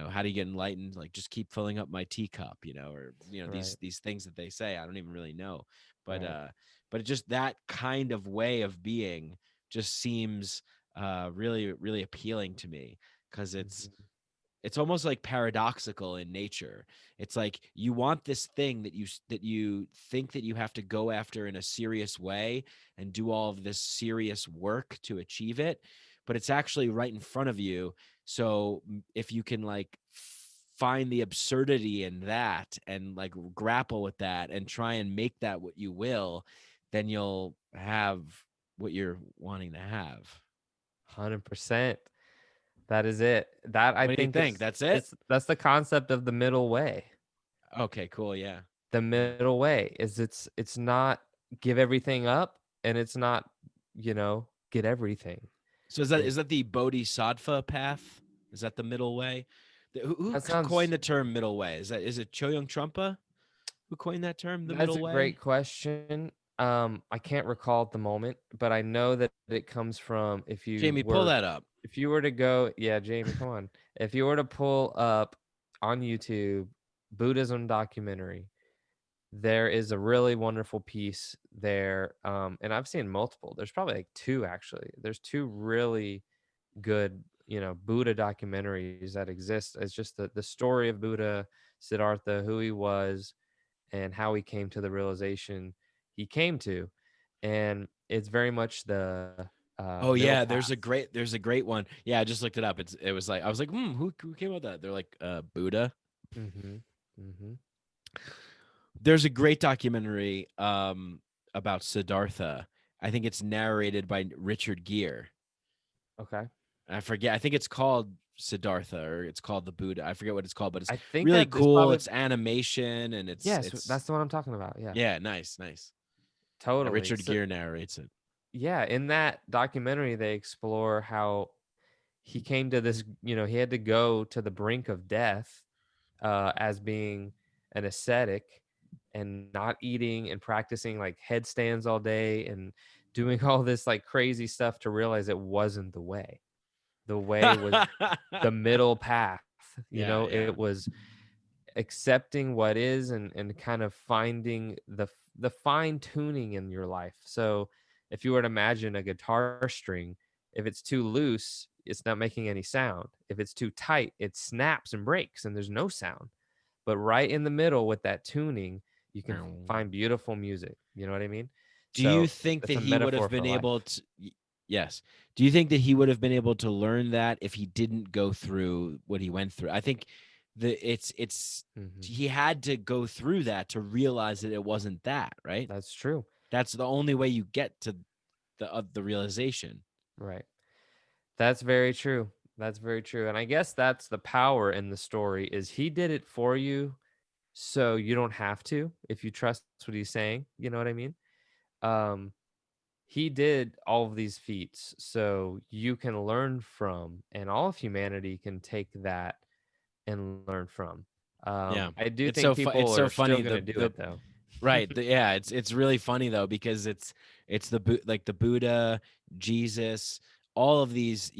B: how do you get enlightened? Like just keep filling up my teacup, or
C: right,
B: these things that they say. I don't even really know, but
C: right.
B: but it just that kind of way of being just seems really really appealing to me because it's
C: Mhm,
B: it's almost like paradoxical in nature. It's like you want this thing that you think that you have to go after in a serious way and do all of this serious work to achieve it, but it's actually right in front of you. So if you can like find the absurdity in that and like grapple with that and try and make that what you will, then you'll have what you're wanting to have.
C: 100%. That is it. That I
B: What do you
C: think
B: think?
C: is
B: That's it?
C: it's that's the concept of the middle way.
B: Okay, cool. Yeah.
C: The
B: Yeah.
C: middle way is it's not give everything up and it's not, get everything.
B: So is that
C: It
B: is that the Bodhisattva path? Is that the middle way? Who
C: that sounds
B: coined the term middle way? Is it Choyung Trungpa who coined that term, the
C: That's
B: middle
C: a
B: way?
C: great question. I can't recall at the moment, but I know that it comes from
B: Jamie, pull that up.
C: if you were to go, yeah, Jamie, come on. If you were to pull up on YouTube Buddhism documentary, there is a really wonderful piece there. And I've seen multiple. There's probably like two actually. There's two really good, Buddha documentaries that exist. It's just the story of Buddha, Siddhartha, who he was, and how he came to the realization he came to. And it's very much the
B: Oh
C: middle
B: yeah,
C: path.
B: there's a great one. Yeah, I just looked it up. It was like I was like, who came up with that? They're like Buddha.
C: Mm-hmm. Mm-hmm.
B: There's a great documentary about Siddhartha. I think it's narrated by Richard Gere.
C: Okay.
B: I forget. I think it's called Siddhartha or it's called the Buddha. I forget what it's called, but it's
C: I think
B: really
C: that there's
B: cool.
C: probably
B: It's animation and it's
C: yes,
B: it's
C: that's the one I'm talking about. Yeah,
B: yeah, nice, nice. Yeah,
C: totally.
B: Richard
C: So
B: Gere narrates it.
C: yeah, in that documentary, they explore how he came to this, he had to go to the brink of death as being an ascetic and not eating and practicing like headstands all day and doing all this like crazy stuff to realize it wasn't the way. The way was the middle path.
B: Yeah.
C: It was accepting what is and kind of finding the fine tuning in your life. So if you were to imagine a guitar string, if it's too loose, it's not making any sound. If it's too tight, it snaps and breaks and there's no sound. But right in the middle with that tuning, you can find beautiful music. You know what I mean?
B: Do you
C: So
B: think
C: it's
B: that
C: a
B: he would
C: metaphor
B: have
C: for
B: been
C: life.
B: able to? Yes. Do you think that he would have been able to learn that if he didn't go through what he went through? I think it's
C: Mhm.
B: he had to go through that to realize that it wasn't that, right?
C: That's true.
B: That's the only way you get to the realization.
C: Right. That's very true. That's very true. And I guess that's the power in the story is he did it for you so you don't have to if you trust what he's saying. You know what I mean? Um he did all of these feats so you can learn from and all of humanity can take that and learn from.
B: Yeah.
C: I do
B: It's
C: think
B: it's
C: people
B: so
C: are still
B: funny
C: going to do
B: the
C: it though.
B: right. Yeah, it's really funny though because it's like the Buddha, Jesus, all of these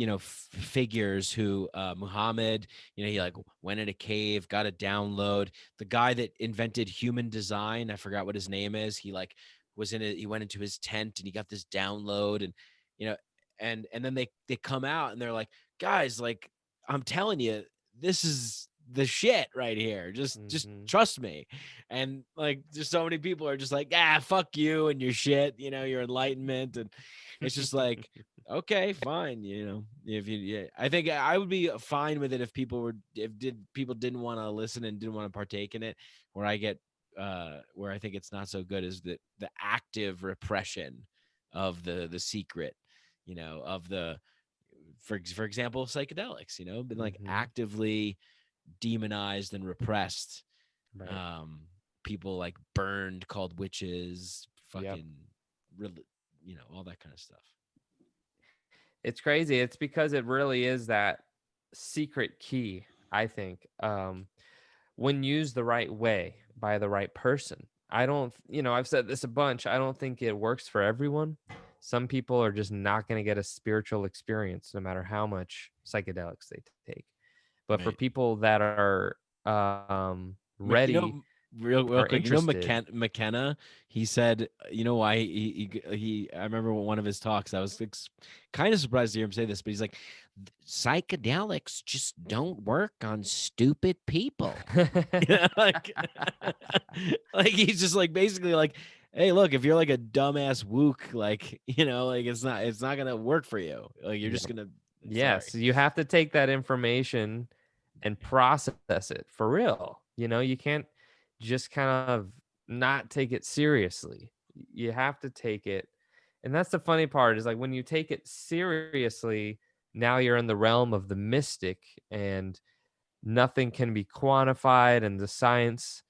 B: figures who Muhammad, he like went in a cave, got a download. The guy that invented human design, I forgot what his name is. He like he went into his tent and he got this download and you know and then they come out and they're like, guys, like I'm telling you, this is the shit right here. Just
C: Mhm.
B: trust me. And like just so many people are just like, fuck you and your shit, your enlightenment. And it's just like, okay, fine. If you, yeah, I think I would be fine with it if people didn't want to listen and didn't want to partake in it. Where I get, where I think it's not so good is the active repression of the secret, of the, for example, psychedelics, been like
C: Mhm.
B: actively demonized and repressed.
C: Right.
B: um People like burned, called witches,
C: Yep.
B: fucking all that kind of stuff.
C: It's crazy. It's because it really is that secret key, I think. When used the right way by the right person. I don't, I've said this a bunch. I don't think it works for everyone. Some people are just not going to get a spiritual experience no matter how much psychedelics they take. But for
B: Right.
C: people that are
B: You
C: ready
B: know, real
C: or
B: quick,
C: interested,
B: McKenna, he said, why I remember one of his talks, I was kind of surprised to hear him say this, but he's like, psychedelics just don't work on stupid people. Like, like he's just like basically like, hey, look, if you're like a dumbass wook, like, like it's not gonna work for you. Like you're just
C: Yep.
B: gonna, sorry.
C: Yes, you have to take that information and process it for real. You can't just kind of not take it seriously. You have to take it. And that's the funny part is like when you take it seriously, now you're in the realm of the mystic and nothing can be quantified and the science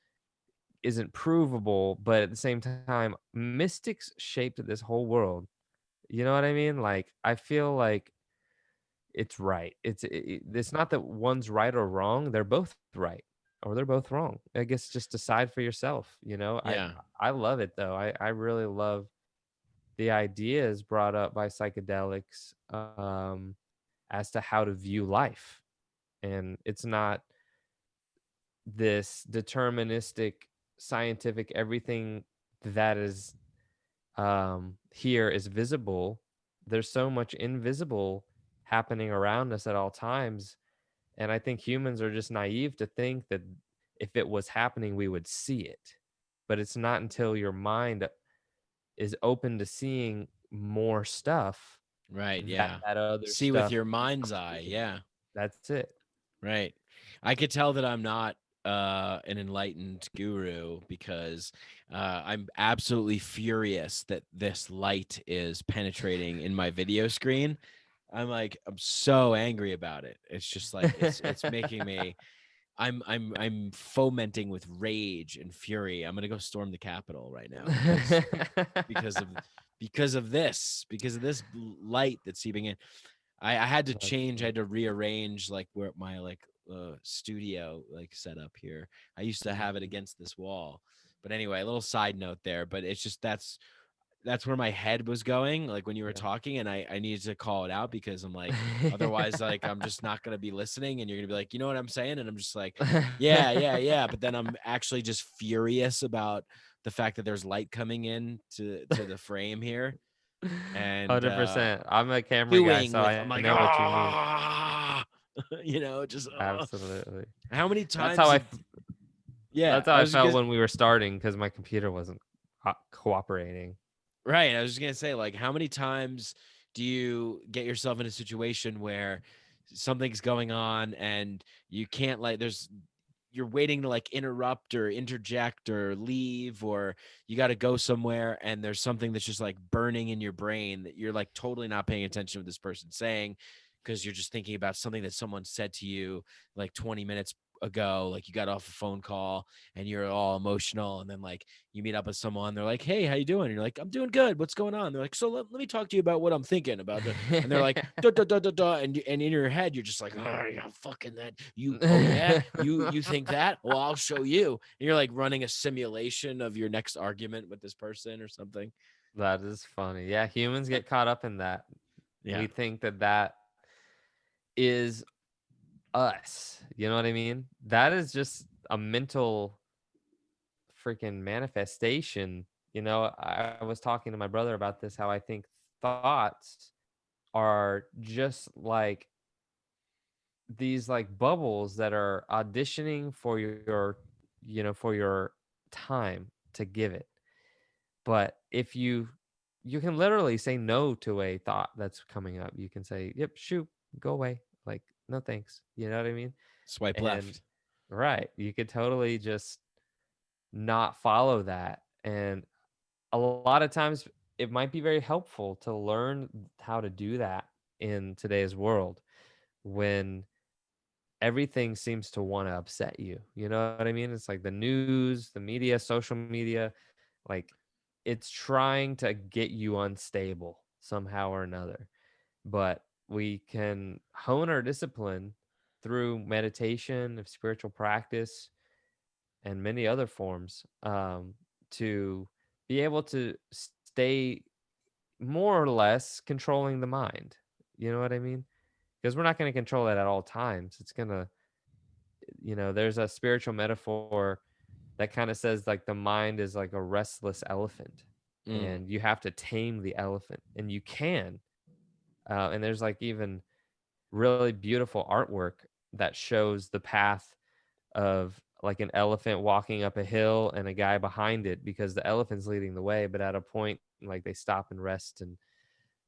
C: isn't provable. But at the same time, mystics shaped this whole world. You know what I mean? Like, I feel like it's right. It's not that one's right or wrong. They're both right or they're both wrong. I guess just decide for yourself.
B: Yeah.
C: I love it though. I really love the ideas brought up by psychedelics as to how to view life. And it's not this deterministic scientific everything that is here is visible. There's so much invisible happening around us at all times. And I think humans are just naive to think that if it was happening, we would see it. But it's not until your mind is open to seeing more stuff
B: Right.
C: that
B: Yeah.
C: that other
B: See with
C: stuff
B: your mind's
C: becomes
B: eye.
C: visible.
B: Yeah.
C: That's it.
B: Right. I could tell that I'm not an enlightened guru because I'm absolutely furious that this light is penetrating in my video screen. I'm so angry about it. It's just like it's making me I'm fomenting with rage and fury. I'm gonna go storm the Capitol right now because of this light that's seeping in. I had to
C: That's
B: change. I
C: cool.
B: had to rearrange like where my like studio like setup here. I used to have it
C: Mhm.
B: against this wall. But anyway, a little side note there. But it's just that's where my head was going like when you were
C: Yeah.
B: talking, and I needed to call it out because I'm like, otherwise like I'm just not gonna be listening, and you're gonna be like, you know what I'm saying, and I'm just like, yeah, yeah, yeah, but then I'm actually just furious about the fact that there's light coming in to the frame here, and
C: 100%. I'm a camera guy,
B: doing
C: so
B: with I'm
C: I
B: like,
C: know what you mean.
B: you know, just
C: Absolutely.
B: how many
C: That's how
B: times
C: I
B: have, yeah,
C: that's how
B: I
C: I
B: was
C: felt
B: gonna
C: when we were starting because my computer wasn't cooperating.
B: right. I was just gonna say, like, how many times do you get yourself in a situation where something's going on and you can't like you're waiting to like interrupt or interject or leave, or you got to go somewhere and there's something that's just like burning in your brain that you're like totally not paying attention to what this person's saying because you're just thinking about something that someone said to you like 20 minutes ago, like you got off a phone call and you're all emotional, and then like you meet up with someone, they're like, hey, how you doing, and you're like, I'm doing good, what's going on, they're like, so let me talk to you about what I'm thinking about it. And they're like, da, da, da, da, da, and in your head you're just like, oh yeah, fucking that, you, oh yeah, you think that, well I'll show you, and you're like running a simulation of your next argument with this person or something.
C: That is funny. Yeah, humans get caught up in that.
B: Yeah.
C: We think that that is us. You know what I mean? That is just a mental freaking manifestation. I was talking to my brother about this, how I think thoughts are just like these like bubbles that are auditioning for your time to give it. But if you can literally say no to a thought that's coming up. You can say, "Yep, shoot, go away." Like, "No thanks." You know what I mean?
B: Swipe
C: And
B: left.
C: right, you could totally just not follow that. And a lot of times it might be very helpful to learn how to do that in today's world when everything seems to want to upset you. You know what I mean? It's like the news, the media, social media, like it's trying to get you unstable somehow or another. But we can hone our discipline through meditation, of spiritual practice, and many other forms, to be able to stay more or less controlling the mind. You know what I mean? Because we're not going to control it at all times. It's going to, there's a spiritual metaphor that kind of says like the mind is like a restless elephant
B: Mm.
C: and you have to tame the elephant, and you can. And there's like even really beautiful artwork that shows the path of like an elephant walking up a hill and a guy behind it because the elephant's leading the way, but at a point like they stop and rest, and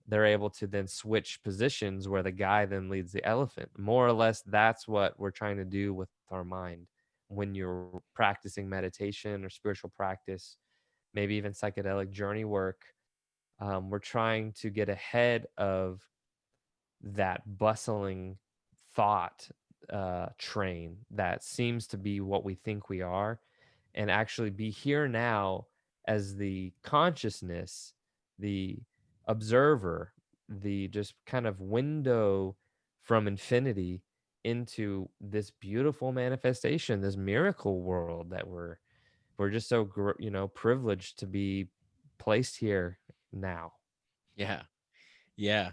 C: they're able to then switch positions where the guy then leads the elephant. More or less, that's what we're trying to do with our mind when you're practicing meditation or spiritual practice, maybe even psychedelic journey work. We're trying to get ahead of that bustling thought train that seems to be what we think we are, and actually be here now as the consciousness, the observer, the just kind of window from infinity into this beautiful manifestation, this miracle world that we're just so privileged to be placed here now.
B: Yeah. Yeah.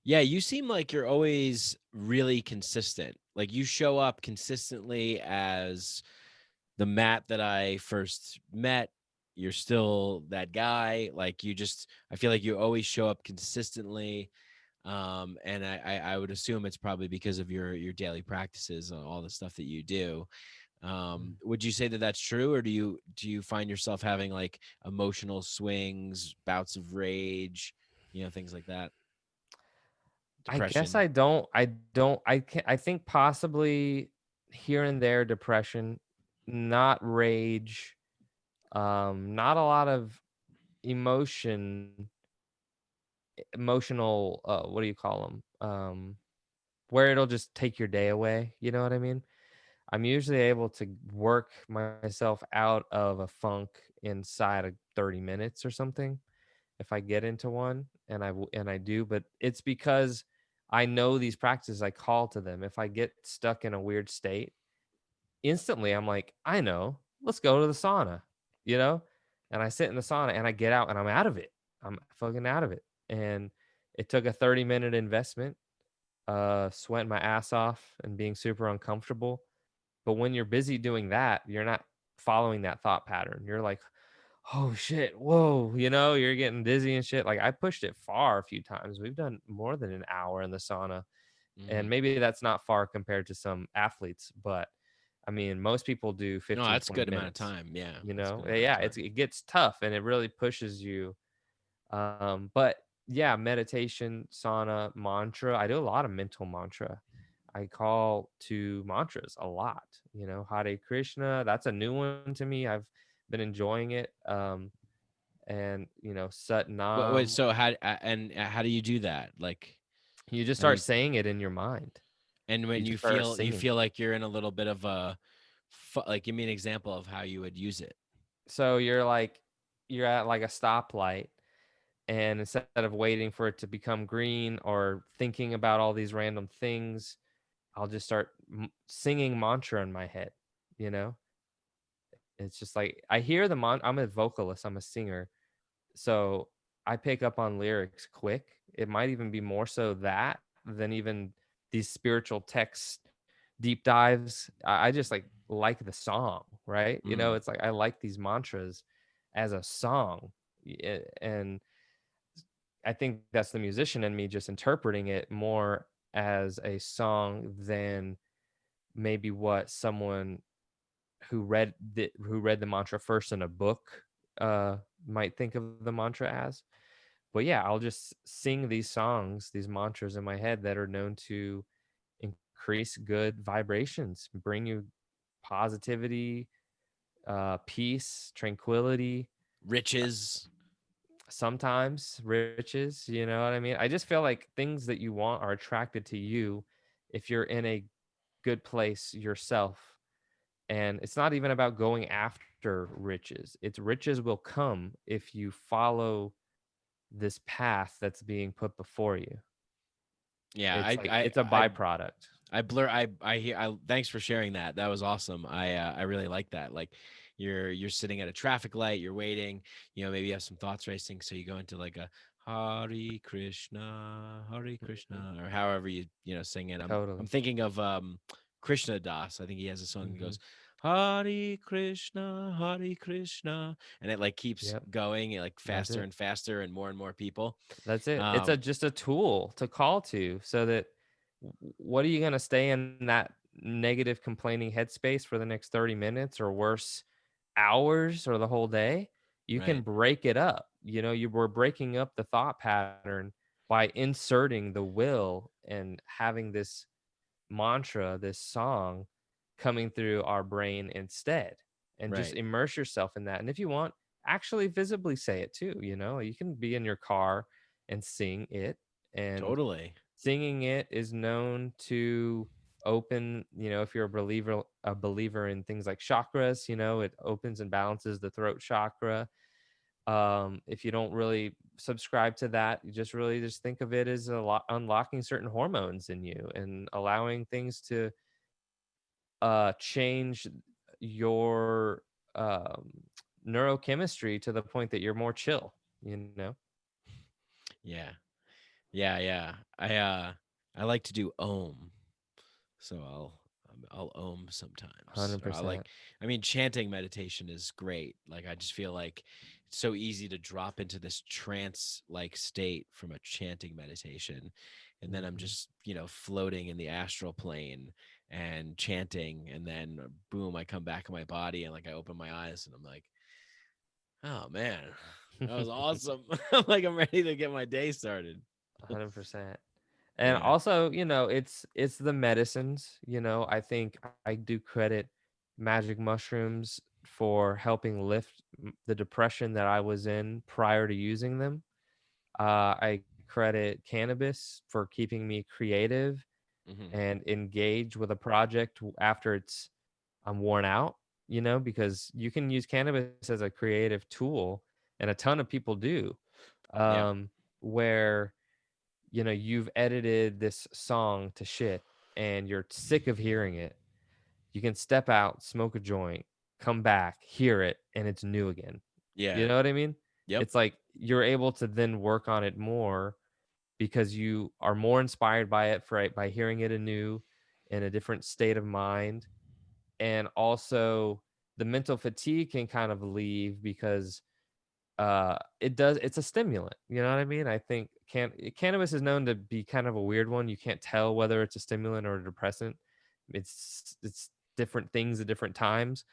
B: Yeah, you seem like you're always really consistent. Like you show up consistently as the Matt that I first met. You're still that guy. Like you just, I feel like you always show up consistently. And I would assume it's probably because of your daily practices and all the stuff that you do. Would you say that that's true, or do you find yourself having like emotional swings, bouts of rage, things like that,
C: I guess
B: depression?
C: I think possibly here and there depression, not rage, not a lot of emotional, what do you call them? Where it'll just take your day away, you know what I mean? I'm usually able to work myself out of a funk inside of 30 minutes or something if I get into one, and I do, but it's because I know these practices, I call to them. If I get stuck in a weird state, instantly I'm like, I know, let's go to the sauna, you know? And I sit in the sauna and I get out and I'm out of it. I'm fucking out of it. And it took a 30-minute investment, sweating my ass off and being super uncomfortable. But when you're busy doing that, you're not following that thought pattern. You're like, oh shit, whoa, you're getting dizzy and shit. Like I pushed it far a few times. We've done more than an hour in the sauna. And maybe that's not far compared to some athletes, but I mean, most people do
B: No,
C: 15,
B: that's a
C: 20
B: good amount of
C: minutes,
B: time. Yeah. That's a good amount of
C: Yeah,
B: time.
C: it gets tough and it really pushes you. But yeah, meditation, sauna, mantra. I do a lot of mental mantra. I call to mantras a lot, Hare Krishna. That's a new one to me. I've been enjoying it. And Sat
B: Wait,
C: Nam.
B: so how do you do that? Like,
C: You just
B: I know
C: start saying it in your mind.
B: and
C: You
B: when
C: just
B: you
C: start
B: feel
C: singing.
B: like you're in a little bit of a like, give me an example of how you would use it.
C: So you're at like a stoplight, and instead of waiting for it to become green or thinking about all these random things, I'll just start singing mantra in my head. You know, it's just like I hear I'm a vocalist, I'm a singer, so I pick up on lyrics quick. It might even be more so that than even these spiritual text deep dives. I just like the song, right?
B: Mm,
C: It's like I like these mantras as a song. And I think that's the musician in me just interpreting it more as a song than maybe what someone who read the mantra first in a book uh might think of the mantra as. But yeah, I'll just sing these songs, these mantras in my head that are known to increase good vibrations, bring you positivity, peace, tranquility,
B: riches.
C: sometimes riches. You know what I mean? I just feel like things that you want are attracted to you if you're in a good place yourself. And it's not even about going after riches. It's riches will come if you follow this path that's being put before you.
B: Yeah,
C: It's like it's a byproduct.
B: I blur I hear I thanks for sharing that. That was awesome. I really like that. Like you're sitting at a traffic light, you're waiting, maybe you have some thoughts racing, so you go into like a Hare
C: Mhm.
B: Krishna, or however sing it. I'm
C: Totally.
B: thinking of Krishna Das. I think he has a song that
C: Hmm.
B: goes Hare Krishna, and it like keeps
C: Yep.
B: going like
C: That's
B: faster
C: it.
B: and faster and more people.
C: That's it. It's a
B: Um,
C: just a tool to call to, so that what are you going to stay in that negative complaining headspace for the next 30 minutes or worse, hours or the whole day? You can
B: right,
C: break it up. You were breaking up the thought pattern by inserting the will and having this mantra, this song coming through our brain instead. And just
B: right,
C: immerse yourself in that. And if you want, actually visibly say it too. You can be in your car and sing it. And
B: totally,
C: singing it is known to open, if you're a believer in things like chakras, it opens and balances the throat chakra. If you don't really subscribe to that, you just really just think of it as unlocking certain hormones in you and allowing things to change your neurochemistry to the point that you're more chill, you know
B: yeah. Yeah. I like to do Om, so I'll Om sometimes. Or I like
C: 100%.
B: I mean chanting meditation is great. Like I just feel like it's so easy to drop into this trance like state from a chanting meditation. And then I'm
C: Hmm.
B: just, floating in the astral plane and chanting, and then boom, I come back in my body and like I open my eyes and I'm like, "Oh man, that was awesome." I'm like I'm ready to get my day started.
C: 100%. And
B: Yeah.
C: also, it's the medicines. I think I do credit magic mushrooms for helping lift the depression that I was in prior to using them. I credit cannabis for keeping me creative
B: Hmm.
C: and engaged with a project after I'm worn out, because you can use cannabis as a creative tool, and a ton of people do.
B: Yeah.
C: Where you've edited this song to shit and you're sick of hearing it, you can step out, smoke a joint, come back, hear it, and it's new again. You
B: Yeah.
C: know what I mean?
B: Yep.
C: It's like you're able to then work on it more because you are more inspired by it by hearing it anew in a different state of mind. And also the mental fatigue can kind of leave because it's a stimulant, you know what I mean? I think cannabis is known to be kind of a weird one. You can't tell whether it's a stimulant or a depressant. It's different things at different times.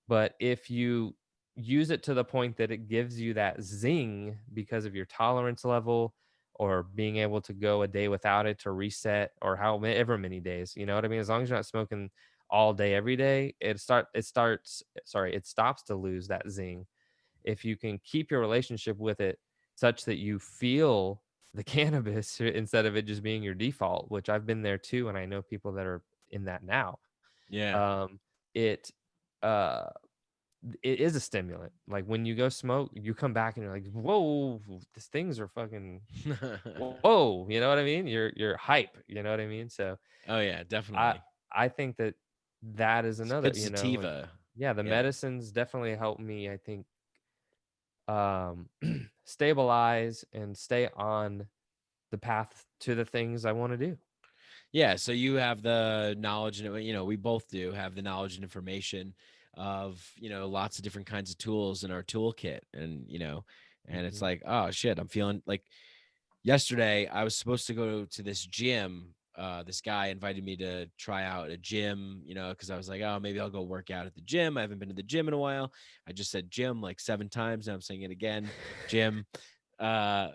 C: But if you use it to the point that it gives you that zing because of your tolerance level, or being able to go a day without it to reset, or however many days, you know what I mean? As long as you're not smoking all day every day, it stops to lose that zing. If you can keep your relationship with it such that you feel the cannabis instead of it just being your default, which I've been there too, and I know people that are in that now.
B: Yeah.
C: um it uh it is a stimulant. Like when you go smoke, you come back and you're like, whoa, these things are fucking whoa, you know what I mean? You're hype, you know what I mean? So
B: Oh yeah,
C: i
B: definitely.
C: I think that is
B: It's
C: another,
B: good
C: like,
B: sativa.
C: yeah, the
B: Yeah.
C: medicines definitely help me, I think, um stabilize and stay on the path to the things I want to do.
B: Yeah, so you have the knowledge, and we both do have the knowledge and information of lots of different kinds of tools in our toolkit, and it's
C: Hmm.
B: like, oh shit, I'm feeling like yesterday I was supposed to go to this gym. This guy invited me to try out a gym, because I was like, oh, maybe I'll go work out at the gym. I haven't been to the gym in a while. I just said gym like 7 times. Now I'm saying it again, gym. Uh,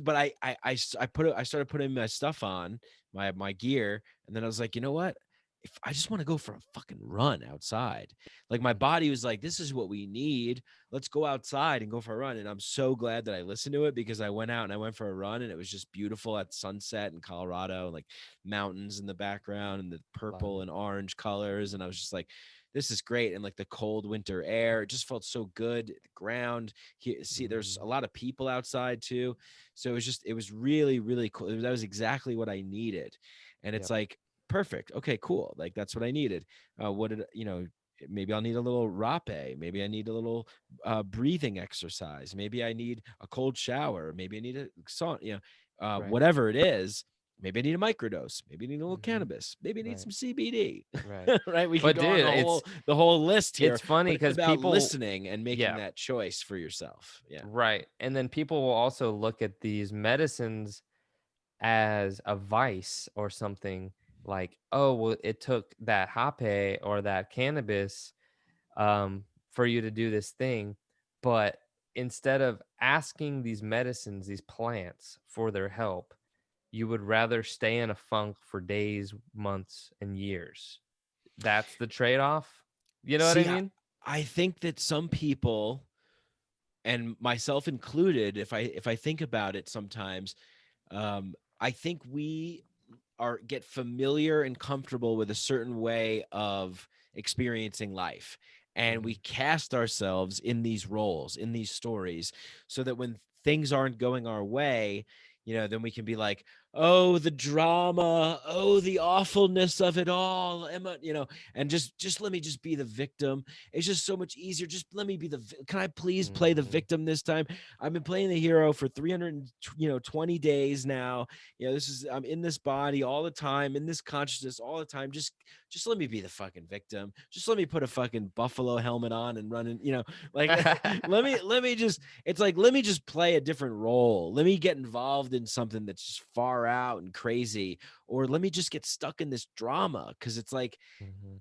B: but I started putting my stuff on, my gear, and then I was like, you know what? If I just want to go for a fucking run outside, like my body was like, this is what we need. Let's go outside and go for a run. And I'm so glad that I listened to it, because I went for a run and it was just beautiful at sunset in Colorado, and like mountains in the background and the
C: Love
B: purple
C: it.
B: and orange colors. And I was just like, this is great. And like the cold winter air, it just felt so good. The ground, see, there's a
C: Mhm.
B: lot of people outside too. So it was really, really cool. That was exactly what I needed. And it's
C: Yep.
B: like, perfect. Okay, cool. Like that's what I needed. Maybe I'll need a little rape. Maybe I need a little breathing exercise. Maybe I need a cold shower. Maybe I need a sauna,
C: Right.
B: whatever it is. Maybe I need a microdose. Maybe I need a little
C: Hmm.
B: cannabis. Maybe I need
C: Right.
B: some CBD.
C: Right.
B: Right? We could
C: But
B: go on
C: dude,
B: the whole list here,
C: it's funny
B: but it's
C: because
B: about
C: people,
B: listening and making
C: yeah,
B: that choice for yourself. Yeah.
C: right. And then people will also look at these medicines as a vice or something, like, oh, well, it took that hape or that cannabis for you to do this thing. But instead of asking these medicines, these plants for their help, you would rather stay in a funk for days, months, and years. That's the trade-off. You know what I
B: See,
C: mean?
B: I think that some people, and myself included, if I think about it sometimes, I think we get familiar and comfortable with a certain way of experiencing life, and we
C: Hmm.
B: cast ourselves in these roles, in these stories, so that when things aren't going our way, then we can be like, oh, the drama, oh, the awfulness of it all, Emma, and just let me just be the victim. It's just so much easier. Just let me be can I please play the
C: Hmm.
B: victim this time? I've been playing the hero for 320 days now. I'm in this body all the time, in this consciousness all the time. Just let me be the fucking victim. Just let me put a fucking buffalo helmet on and run in, like let me just, it's like, let me just play a different role. Let me get involved in something that's just far out and crazy, or let me just get stuck in this drama. Cause it's like,
C: Hmm.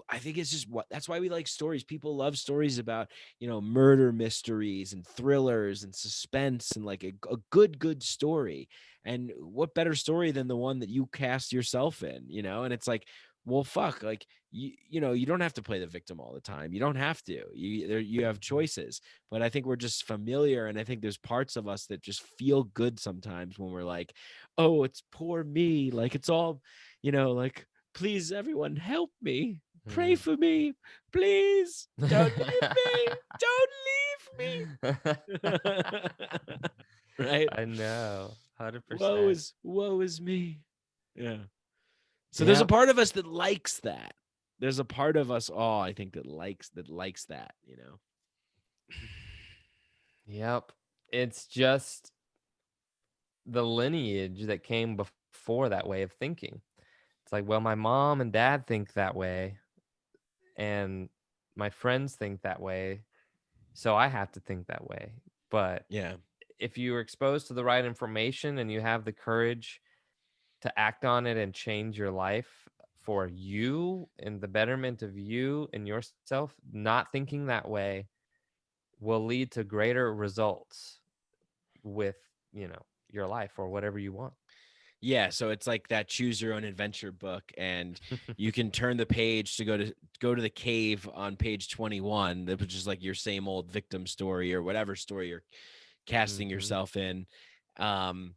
B: I think it's just that's why we like stories. People love stories about, murder mysteries and thrillers and suspense, and like a good story. And what better story than the one that you cast yourself in, and it's like, well, fuck, like you don't have to play the victim all the time. You don't have to. You have
C: Hmm.
B: choices. But I think we're just familiar, and I think there's parts of us that just feel good sometimes when we're like, oh, it's poor me. Like it's all, like, please, everyone, help me. Pray
C: Hmm.
B: for me. Please. Don't leave me. Don't leave me. Right?
C: I know. 100%.
B: woe is me. Yeah. So there's a
C: Yep.
B: part of us that likes that. There's a part of us all, I think, that likes that, you know.
C: Yep. It's just the lineage that came before that way of thinking. It's like, well, my mom and dad think that way, and my friends think that way, so I have to think that way. But
B: Yeah.
C: if you are exposed to the right information and you have the courage to act on it and change your life for you and the betterment of you and yourself, not thinking that way will lead to greater results with, your life or whatever you want.
B: Yeah, so it's like that choose your own adventure book, and you can turn the page to go to the cave on page 21, which is like your same old victim story or whatever story you're casting
C: Mhm.
B: yourself in, um,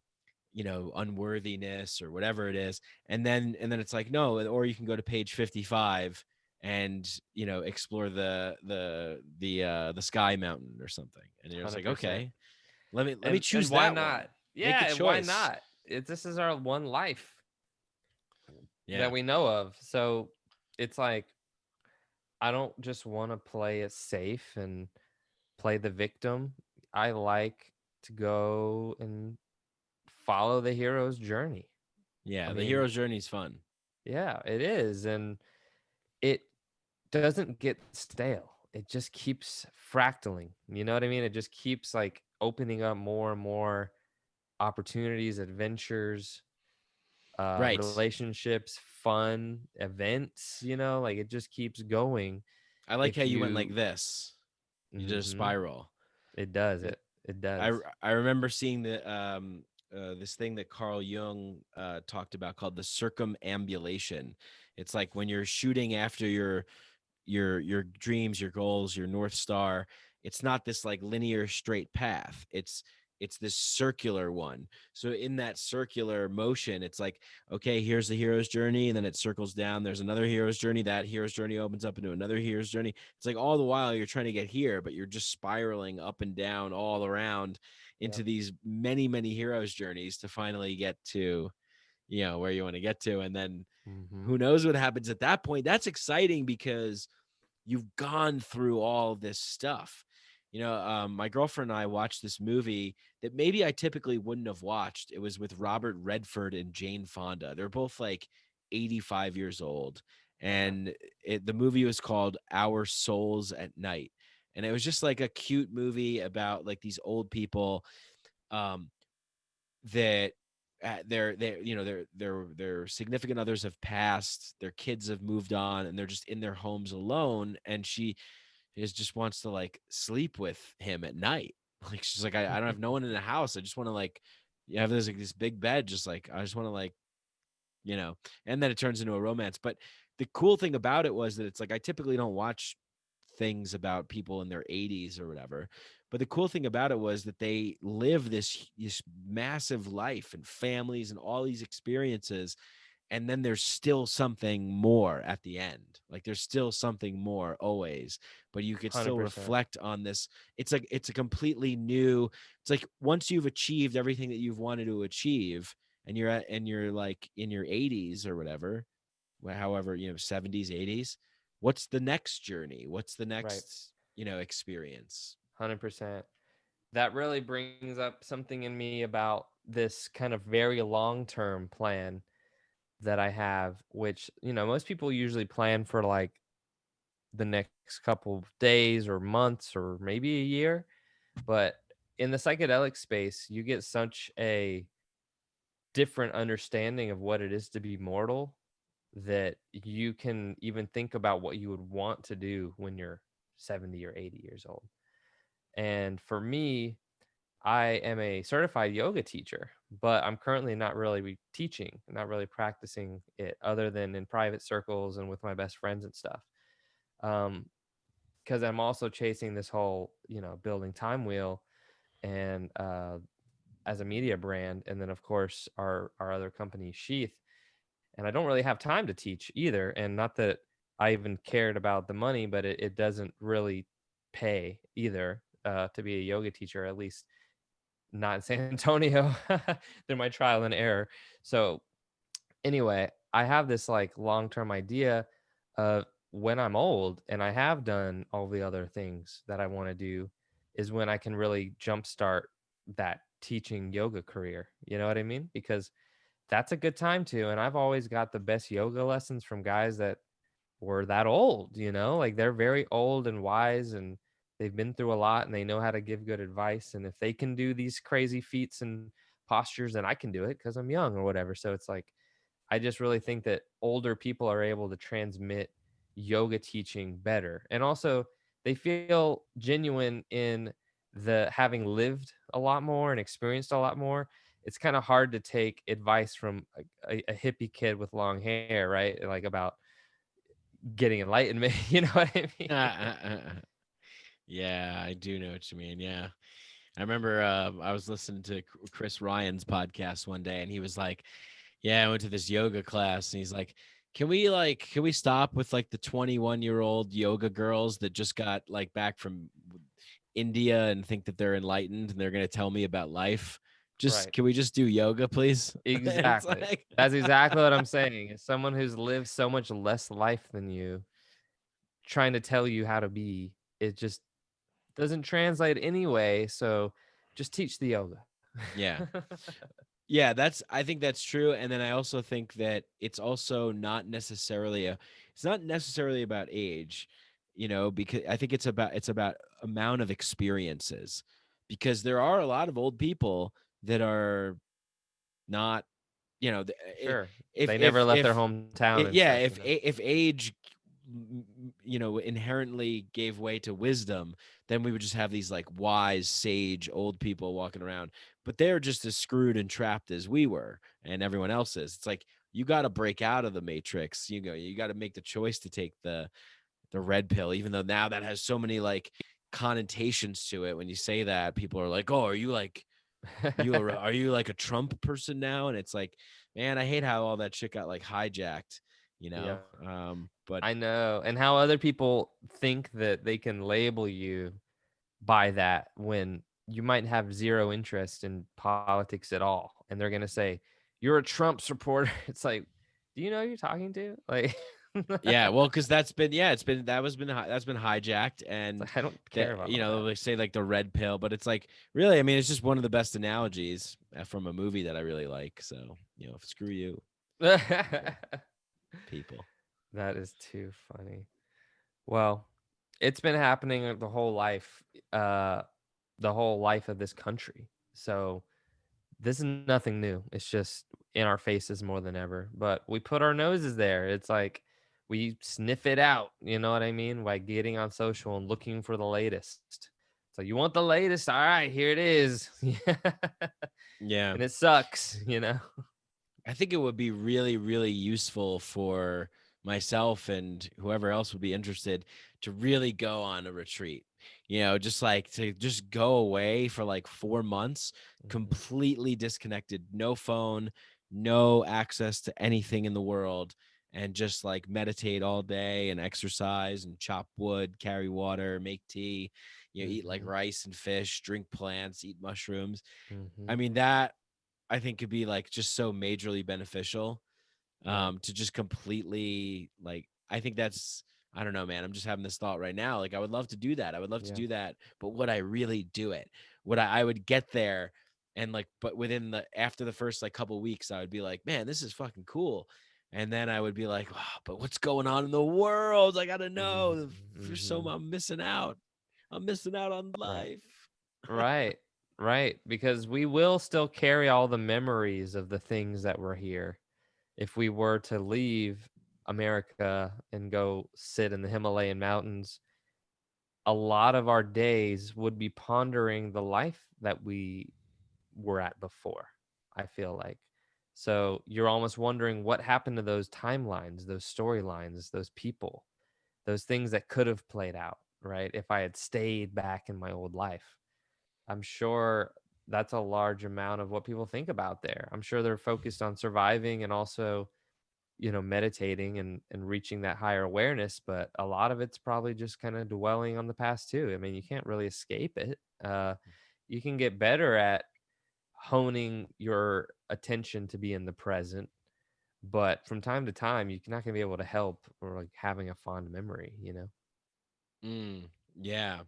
B: unworthiness or whatever it is, and then it's like no, or you can go to page 55 and explore the sky mountain or something, and you're just like
C: 100%.
B: okay, let me
C: And
B: choose
C: why
B: that one,
C: not?
B: make
C: Yeah,
B: a
C: and why
B: choice.
C: not? This is our one life
B: Yeah.
C: that we know of. So it's like I don't just want to play it safe and play the victim. I like to go and follow the hero's journey. I
B: Yeah, the
C: mean,
B: hero's journey is fun.
C: yeah, it is. And it doesn't get stale. It just keeps fractaling. You know what I mean? It just keeps like opening up more and more opportunities, adventures,
B: Right.
C: relationships, fun events, like it just keeps going.
B: I like how
C: If
B: you went like
C: you
B: this. You did a
C: Mhm.
B: spiral.
C: It does
B: Uh,
C: it
B: I
C: does.
B: I remember seeing this thing that Carl Jung talked about called the circumambulation. It's like when you're shooting after your dreams, your goals, your north star. It's not this like linear straight path. It's this circular one. So in that circular motion, it's like, okay, here's the hero's journey, and then it circles down. There's another hero's journey. That hero's journey opens up into another hero's journey. It's like all the while you're trying to get here, but you're just spiraling up and down all around into
C: Yep.
B: these many heroes journeys to finally get to where you want to get to. And then
C: Mhm.
B: who knows what happens at that point. That's exciting because you've gone through all this stuff. My girlfriend and I watched this movie that maybe I typically wouldn't have watched. It was with Robert Redford and Jane Fonda. They're both like 85 years old.
C: Okay.
B: And the movie was called Our Souls at Night. And it was just like a cute movie about like these old people um, that their significant others have passed, their kids have moved on, and they're just in their homes alone, and she just wants to like sleep with him at night. Like she's like, I don't have no one in the house, I just want to like have this big bed, just like I just want to like and then it turns into a romance. But the cool thing about it was that it's like I typically don't watch things about people in their 80s or whatever. But the cool thing about it was that they live this massive life and families and all these experiences. And then there's still something more at the end. Like there's still something more always, but you could still
C: 100%.
B: reflect on this. It's a completely new, it's like once you've achieved everything that you've wanted to achieve and you're like in your 80s or whatever, however, 70s, 80s, what's the next journey? What's the
C: Right.
B: next, experience?
C: 100%. That really brings up something in me about this kind of very long-term plan that I have, which, most people usually plan for like the next couple of days or months or maybe a year. But in the psychedelic space, you get such a different understanding of what it is to be mortal that you can even think about what you would want to do when you're 70 or 80 years old. And for me, I am a certified yoga teacher, but I'm currently not really teaching, not really practicing it other than in private circles and with my best friends and stuff. Because I'm also chasing this whole, building Timewheel and as a media brand, and then of course our other company, Sheath. And I don't really have time to teach either. And not that I even cared about the money, but it doesn't really pay either to be a yoga teacher, at least not in San Antonio through my trial and error. So anyway, I have this like long-term idea of when I'm old and I have done all the other things that I want to do is when I can really jumpstart that teaching yoga career. You know what I mean? Because that's a good time to. And I've always got the best yoga lessons from guys that were that old, like they're very old and wise and they've been through a lot and they know how to give good advice. And if they can do these crazy feats and postures, then I can do it because I'm young or whatever. So it's like, I just really think that older people are able to transmit yoga teaching better. And also they feel genuine in the having lived a lot more and experienced a lot more. It's kind of hard to take advice from a hippie kid with long hair, right? Like about getting enlightenment. You know what I mean?
B: Yeah, I do know what you mean. Yeah. I remember I was listening to Chris Ryan's podcast one day and he was like, yeah, I went to this yoga class and he's like, can we stop with like the 21-year-old yoga girls that just got like back from India and think that they're enlightened and they're going to tell me about life? Just
C: Right.
B: can we just do yoga, please? It's
C: Exactly.
B: like
C: That's exactly what I'm saying. As someone who's lived so much less life than you, trying to tell you how to be, it just doesn't translate anyway. So just teach the yoga.
B: yeah. Yeah, I think that's true. And then I also think that it's also it's not necessarily about age, because I think it's about amount of experiences. Because there are a lot of old people that are not,
C: Sure.
B: if
C: They never left their
B: if
C: hometown and
B: yeah,
C: stuff,
B: if age inherently gave way to wisdom, then we would just have these like wise sage old people walking around, but they're just as screwed and trapped as we were and everyone else is. It's like you got to break out of the matrix. You got to make the choice to take the red pill, even though now that has so many like connotations to it. When you say that, people are like, oh, are you like a Trump person now? And it's like, man, I hate how all that shit got like hijacked,
C: Yeah.
B: but
C: I know. And how other people think that they can label you by that when you might have zero interest in politics at all. And they're going to say, you're a Trump supporter. It's like, do you know who you're talking to? Like,
B: yeah, well, because that's been that's been hijacked, and
C: I don't care
B: that
C: about all that.
B: they say like the red pill, but it's like really, I mean, it's just one of the best analogies from a movie that I really like. So screw you, people.
C: That is too funny. Well, it's been happening uh, the whole life of this country. So this is nothing new. It's just in our faces more than ever. But we put our noses there. It's like we sniff it out. You know what I mean? By getting on social and looking for the latest. So you want the latest? All right, here it is.
B: Yeah,
C: And it sucks.
B: I think it would be really, really useful for myself and whoever else would be interested to really go on a retreat. Just like to just go away for like 4 months,
C: Mhm.
B: completely disconnected, no phone, no access to anything in the world, and just like meditate all day and exercise and chop wood, carry water, make tea, eat like
C: Mhm.
B: rice and fish, drink plants, eat mushrooms. I
C: Mhm.
B: mean, that I think could be like just so majorly beneficial
C: Right.
B: to just completely like I think that's I don't know, man. I'm just having this thought right now. Like I would love to do that. I would love to
C: Yeah.
B: do that, but would I really do it? I would get there and like but within the after the first like couple weeks I would be like, "Man, this is fucking cool." And then I would be like, "Wow, but what's going on in the world? I got to know. There's so
C: Mhm.
B: I'm missing out. I'm missing out on
C: Right.
B: life."
C: Right. Right. Because we will still carry all the memories of the things that were here. If we were to leave America and go sit in the Himalayan mountains, a lot of our days would be pondering the life that we were at before, I feel like. So you're almost wondering what happened to those timelines, those storylines, those people, those things that could have played out, right? If I had stayed back in my old life. I'm sure that's a large amount of what people think about there. I'm sure they're focused on surviving and also, meditating and reaching that higher awareness, but a lot of it's probably just kind of dwelling on the past too. I mean, you can't really escape it. You can get better at honing your attention to be in the present. But from time to time, you're not gonna be able to help or like having a fond memory, you know?
B: Yeah.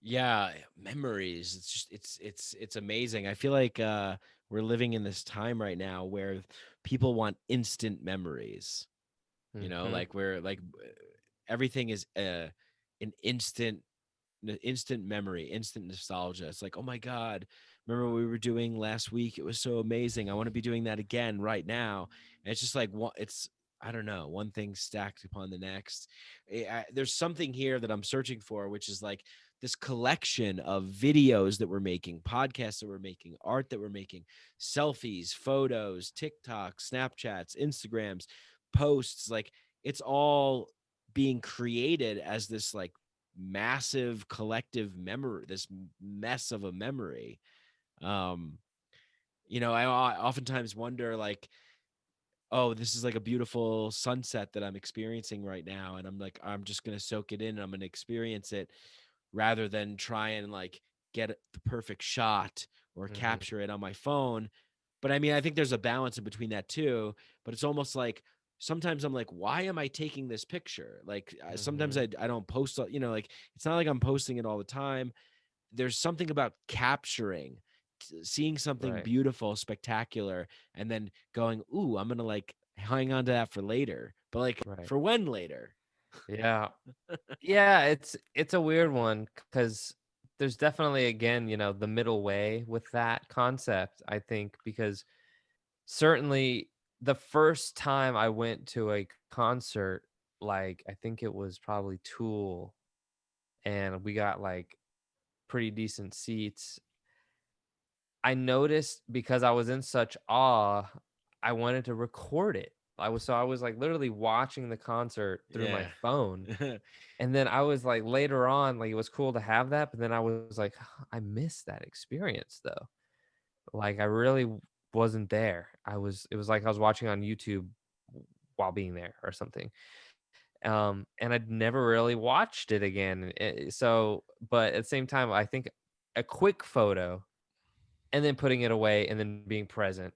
B: Yeah, memories. It's just it's amazing. I feel like we're living in this time right now where people want instant memories. You know,
C: Mm-hmm.
B: like we're like everything is an instant memory, instant nostalgia. It's like, oh my God, remember what we were doing last week? It was so amazing. I want to be doing that again right now. And it's just like it's I don't know, one thing stacked upon the next. There's something here that I'm searching for, which is like this collection of videos that we're making, podcasts that we're making, art that we're making, selfies, photos, TikTok, Snapchats, Instagrams, posts. Like it's all being created as this like massive collective memory, this mess of a memory. um I oftentimes wonder like, oh, this is like a beautiful sunset that I'm experiencing right now, and I'm like, I'm just going to soak it in and I'm going to experience it rather than try and like get the perfect shot or
C: Mm-hmm.
B: capture it on my phone. But I mean, I think there's a balance in between that too. But it's almost like sometimes I'm like, why am I taking this picture? Like sometimes
C: Mm-hmm.
B: I don't post, like it's not like I'm posting it all the time. There's something about capturing, seeing something
C: Right.
B: beautiful, spectacular, and then going, ooh, I'm gonna like hang on to that for later. But like
C: Right.
B: for when later?
C: Yeah. Yeah, it's a weird one because there's definitely again, the middle way with that concept, I think, because certainly the first time I went to a concert, like I think it was probably Tool, and we got like pretty decent seats. I noticed because I was in such awe, I wanted to record it. I was like literally watching the concert through my
B: Yeah.
C: phone. And then I was like later on, like it was cool to have that, but then I was like, I missed that experience though. Like I really wasn't there. It was like I was watching on YouTube while being there or something. And I'd never really watched it again. So, but at the same time, I think a quick photo and then putting it away and then being present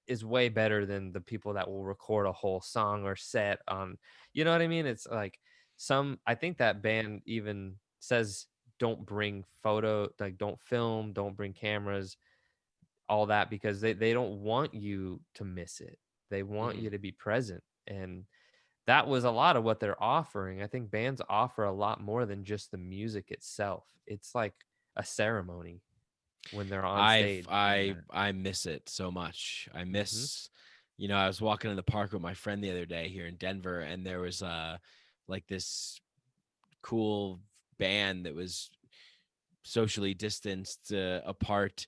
C: is way better than the people that will record a whole song or set on, you know what I mean? It's like I think that band even says don't bring like don't film, don't bring cameras, all that because they don't want you to miss it. They want
B: Mhm.
C: you to be present. And that was a lot of what they're offering. I think bands offer a lot more than just the music itself. It's like a ceremony when they're on stage doing that.
B: I miss it so much. I
C: Mhm.
B: miss, I was walking in the park with my friend the other day here in Denver, and there was like this cool band that was socially distanced apart,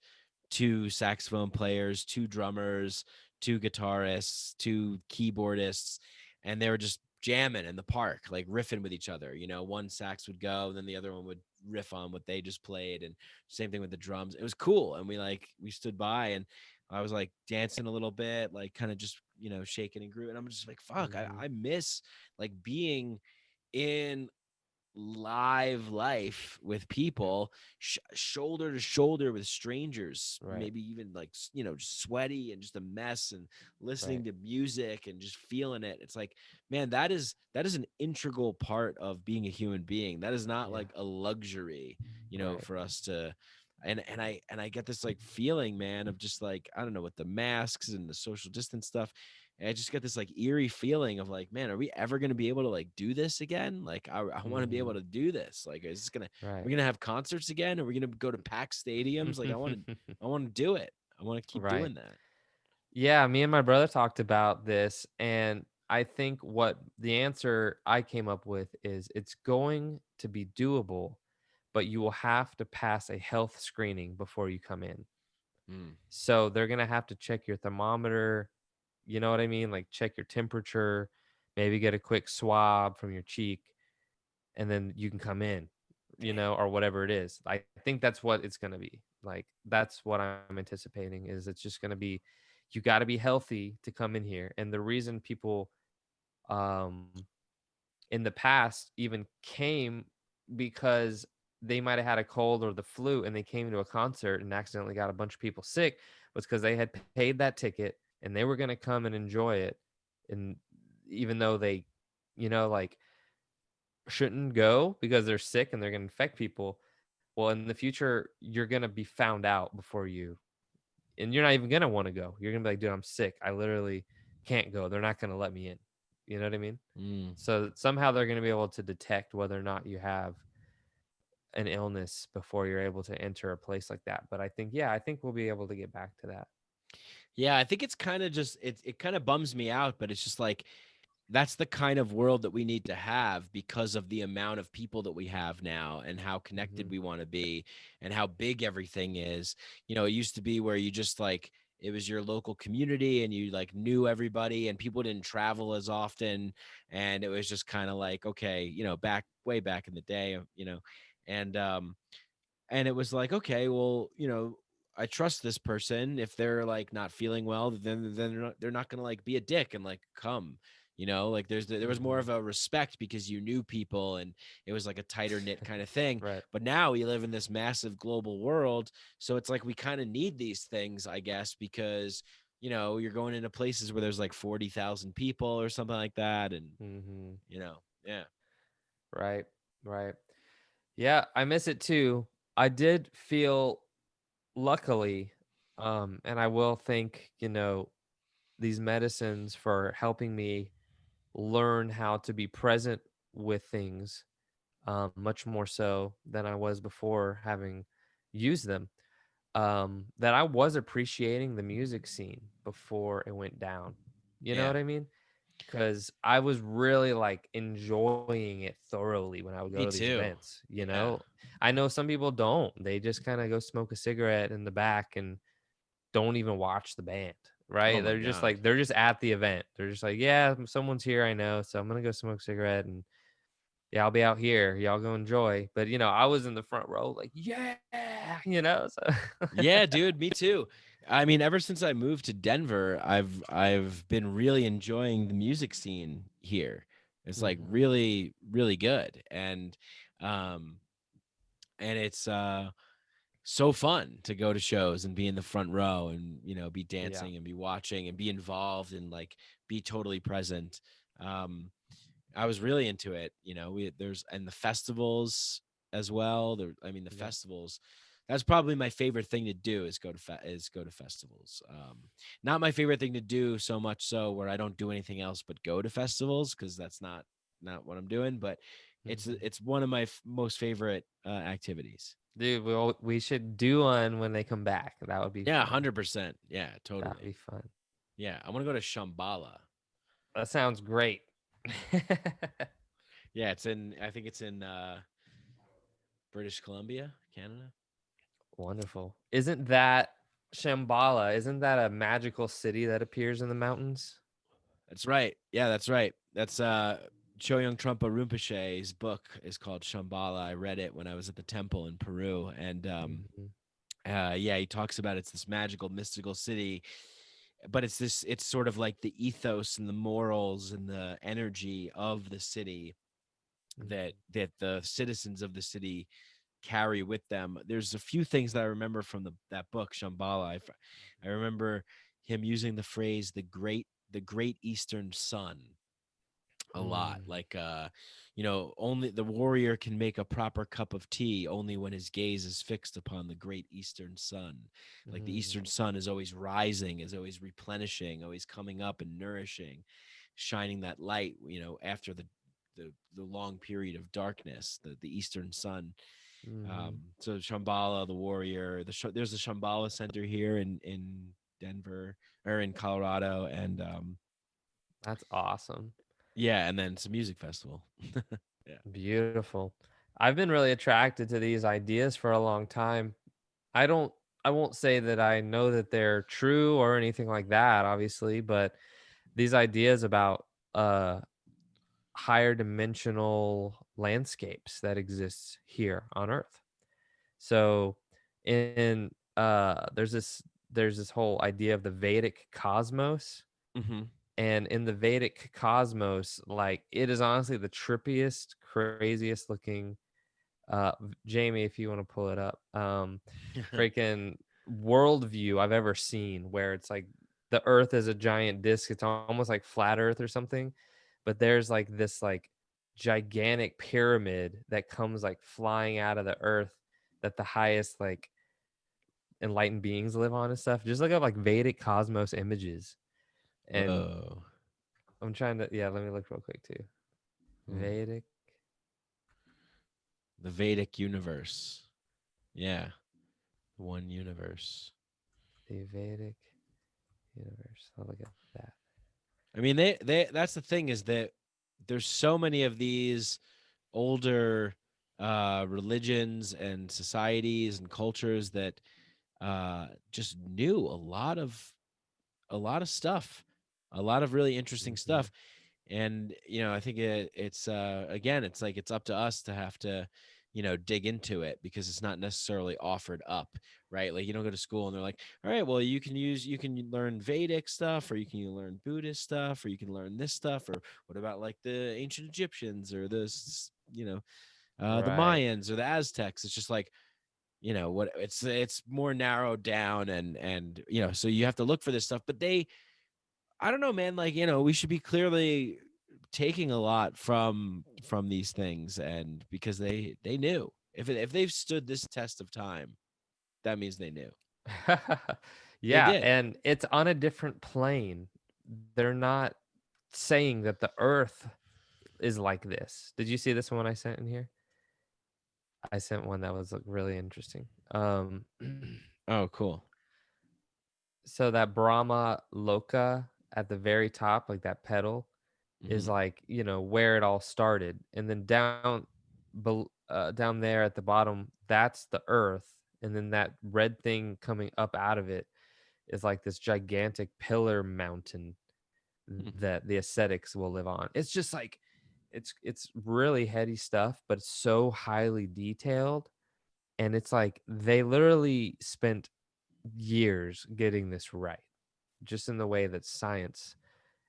B: two saxophone players, two drummers, two guitarists, two keyboardists, and they were just jamming in the park, like riffing with each other. One sax would go, and then the other one would riff on what they just played, and same thing with the drums. It was cool, and we stood by, and I was like dancing a little bit, like kind of just shaking and grooving. And I'm just like, fuck,
C: Mhm.
B: I miss like being in live life with
C: Yeah.
B: people, shoulder to shoulder with strangers,
C: Right.
B: maybe even like just sweaty and just a mess, and listening
C: Right.
B: to music and just feeling it. It's like, man, that is an integral part of being a human being. That is not
C: Yeah.
B: like a luxury,
C: Right.
B: for us to. And I get this like feeling, man, of just like, I don't know, with the masks and the social distance stuff, and I just get this like eerie feeling of like, man, are we ever going to be able to like do this again? Like, I want to be able
C: Mhm.
B: to do this. Like, is this gonna, are
C: Right.
B: we gonna have concerts again? Are we gonna go to packed stadiums? Like, I want to do it. I want to keep
C: Right.
B: doing that.
C: Yeah, me and my brother talked about this, and I think what the answer I came up with is it's going to be doable, but you will have to pass a health screening before you come in.
B: Mm.
C: So they're going to have to check your thermometer, you know what I mean? Like check your temperature, maybe get a quick swab from your cheek, and then you can come in,
B: Damn.
C: or whatever it is. I think that's what it's going to be. Like that's what I'm anticipating is it's just going to be you got to be healthy to come in here. And the reason people um in the past even came because they might have had a cold or the flu and they came to a concert and accidentally got a bunch of people sick was because they had paid that ticket and they were going to come and enjoy it. And even though they, like shouldn't go because they're sick and they're going to infect people, well, in the future, you're going to be found out before you, and you're not even going to want to go. You're going to be like, dude, I'm sick. I literally can't go. They're not going to let me in. You know what I mean?
B: Mm.
C: So somehow they're going to be able to detect whether or not you have an illness before you're able to enter a place like that. But I think we'll be able to get back to that.
B: Yeah, I think it's kind of just it kind of bums me out, but it's just like that's the kind of world that we need to have because of the amount of people that we have now and how connected
C: Mhm.
B: we want to be and how big everything is. It used to be where you just like it was your local community and you like knew everybody and people didn't travel as often and it was just kind of like okay, back way back in the day, and and it was like okay, well, I trust this person. If they're like not feeling well, then they're not gonna like be a dick and like come, like there was more
C: Mhm.
B: of a respect because you knew people and it was like a tighter knit kind of thing.
C: Right.
B: But now we live in this massive global world, so it's like we kind of need these things, I guess, because you're going into places where there's like 40,000 people or something like that, and
C: Mhm.
B: yeah.
C: Right. Right. Yeah, I miss it too. I did feel luckily, and I will thank, these medicines for helping me learn how to be present with things, much more so than I was before having used them. That I was appreciating the music scene before it went down. You know
B: Yeah,
C: what I mean? Because I was really like enjoying it thoroughly when I would go
B: me
C: to these
B: too.
C: events.
B: Yeah.
C: I know some people don't. They just kind of go smoke a cigarette in the back and don't even watch the band,
B: Oh
C: right?
B: my
C: They're just
B: god.
C: like they're just at the event. They're just like, yeah, someone's here, I know, so I'm gonna go smoke a cigarette and yeah, I'll be out here. Y'all go enjoy. But I was in the front row, like, yeah, So
B: Yeah, dude, me too. I mean, ever since I moved to Denver, I've been really enjoying the music scene here. It's like
C: Mhm.
B: really, really good. Um and it's so fun to go to shows and be in the front row and be
C: Yeah,
B: dancing and be watching and be involved and like be totally present. Um I was really into it. There's and the festivals as well. I mean, the
C: yeah.
B: festivals. That's probably my favorite thing to do is go to festivals. Not my favorite thing to do so much so where I don't do anything else but go to festivals because that's not what I'm doing. But
C: Mhm.
B: it's one of my most favorite activities.
C: Dude, we should do one when they come back. That would be
B: Yeah,
C: fun.
B: 100%. Yeah,
C: That'd be
B: totally.
C: fun.
B: Yeah, I want to go to Shambhala.
C: That sounds great.
B: Yeah, I think it's in British Columbia, Canada.
C: Wonderful. Isn't that Shambhala? Isn't that a magical city that appears in the mountains?
B: That's right. Yeah, that's right. That's Choyong Trungpa Rinpoche's book is called Shambhala. I read it when I was at the temple in Peru, and
C: Mhm.
B: yeah, he talks about it's this magical, mystical city, but it's sort of like the ethos and the morals and the energy of the city
C: Mhm.
B: that the citizens of the city carry with them. There's a few things that I remember from that book Shambhala. I remember him using the phrase the great eastern sun a lot,
C: Mm.
B: like only the warrior can make a proper cup of tea only when his gaze is fixed upon the great eastern sun. Like the
C: Mhm.
B: eastern sun is always rising, is always replenishing, always coming up and nourishing, shining that light, after the long period of darkness, the eastern sun.
C: Mhm.
B: So Shambhala, the warrior, there's a Shambhala center here in Denver or in Colorado, and
C: That's awesome.
B: yeah, and then it's a music festival. Yeah.
C: Beautiful. I've been really attracted to these ideas for a long time. I don't I won't say that I know that they're true or anything like that, obviously, but these ideas about uh higher dimensional landscapes that exist here on Earth. So in there's this whole idea of the Vedic cosmos,
B: Hmm.
C: and in the Vedic cosmos, like it is honestly the trippiest, craziest looking Jamie, if you want to pull it up, freaking worldview I've ever seen where it's like the Earth is a giant disc. It's almost like flat Earth or something, but there's like this like gigantic pyramid that comes like flying out of the Earth that the highest like enlightened beings live on and stuff. Just look up like Vedic cosmos images, and
B: Whoa.
C: I'm trying to let me look real quick too. Vedic.
B: The Vedic universe. Yeah. One universe.
C: The Vedic universe. I'll look at that.
B: I mean, they that's the thing, is that there's so many of these older religions and societies and cultures that just knew a lot of stuff, a lot of really interesting stuff. And I think it's again, it's like it's up to us to have to dig into it, because it's not necessarily offered up, right? Like, you don't go to school and they're like, all right, well, you can learn Vedic stuff, or you can learn Buddhist stuff, or you can learn this stuff, or what about like the ancient Egyptians, or this the
C: Right.
B: Mayans or the Aztecs. It's just like, what it's more narrowed down, and so you have to look for this stuff. But I don't know, man, like, we should be clearly taking a lot from these things, and because they knew, if they've stood this test of time, that means they knew. They
C: Yeah,
B: did.
C: and it's on a different plane. They're not saying that the Earth is like this. Did you see this one I sent in here? I sent one that was like really interesting.
B: Oh, cool.
C: So that Brahma Loka at the very top, like that pedal, is
B: Mhm.
C: like where it all started, and then down there at the bottom, that's the Earth, and then that red thing coming up out of it is like this gigantic pillar mountain
B: Mhm.
C: that the ascetics will live on. It's just like it's really heady stuff, but it's so highly detailed, and it's like they literally spent years getting this right, just in the way that science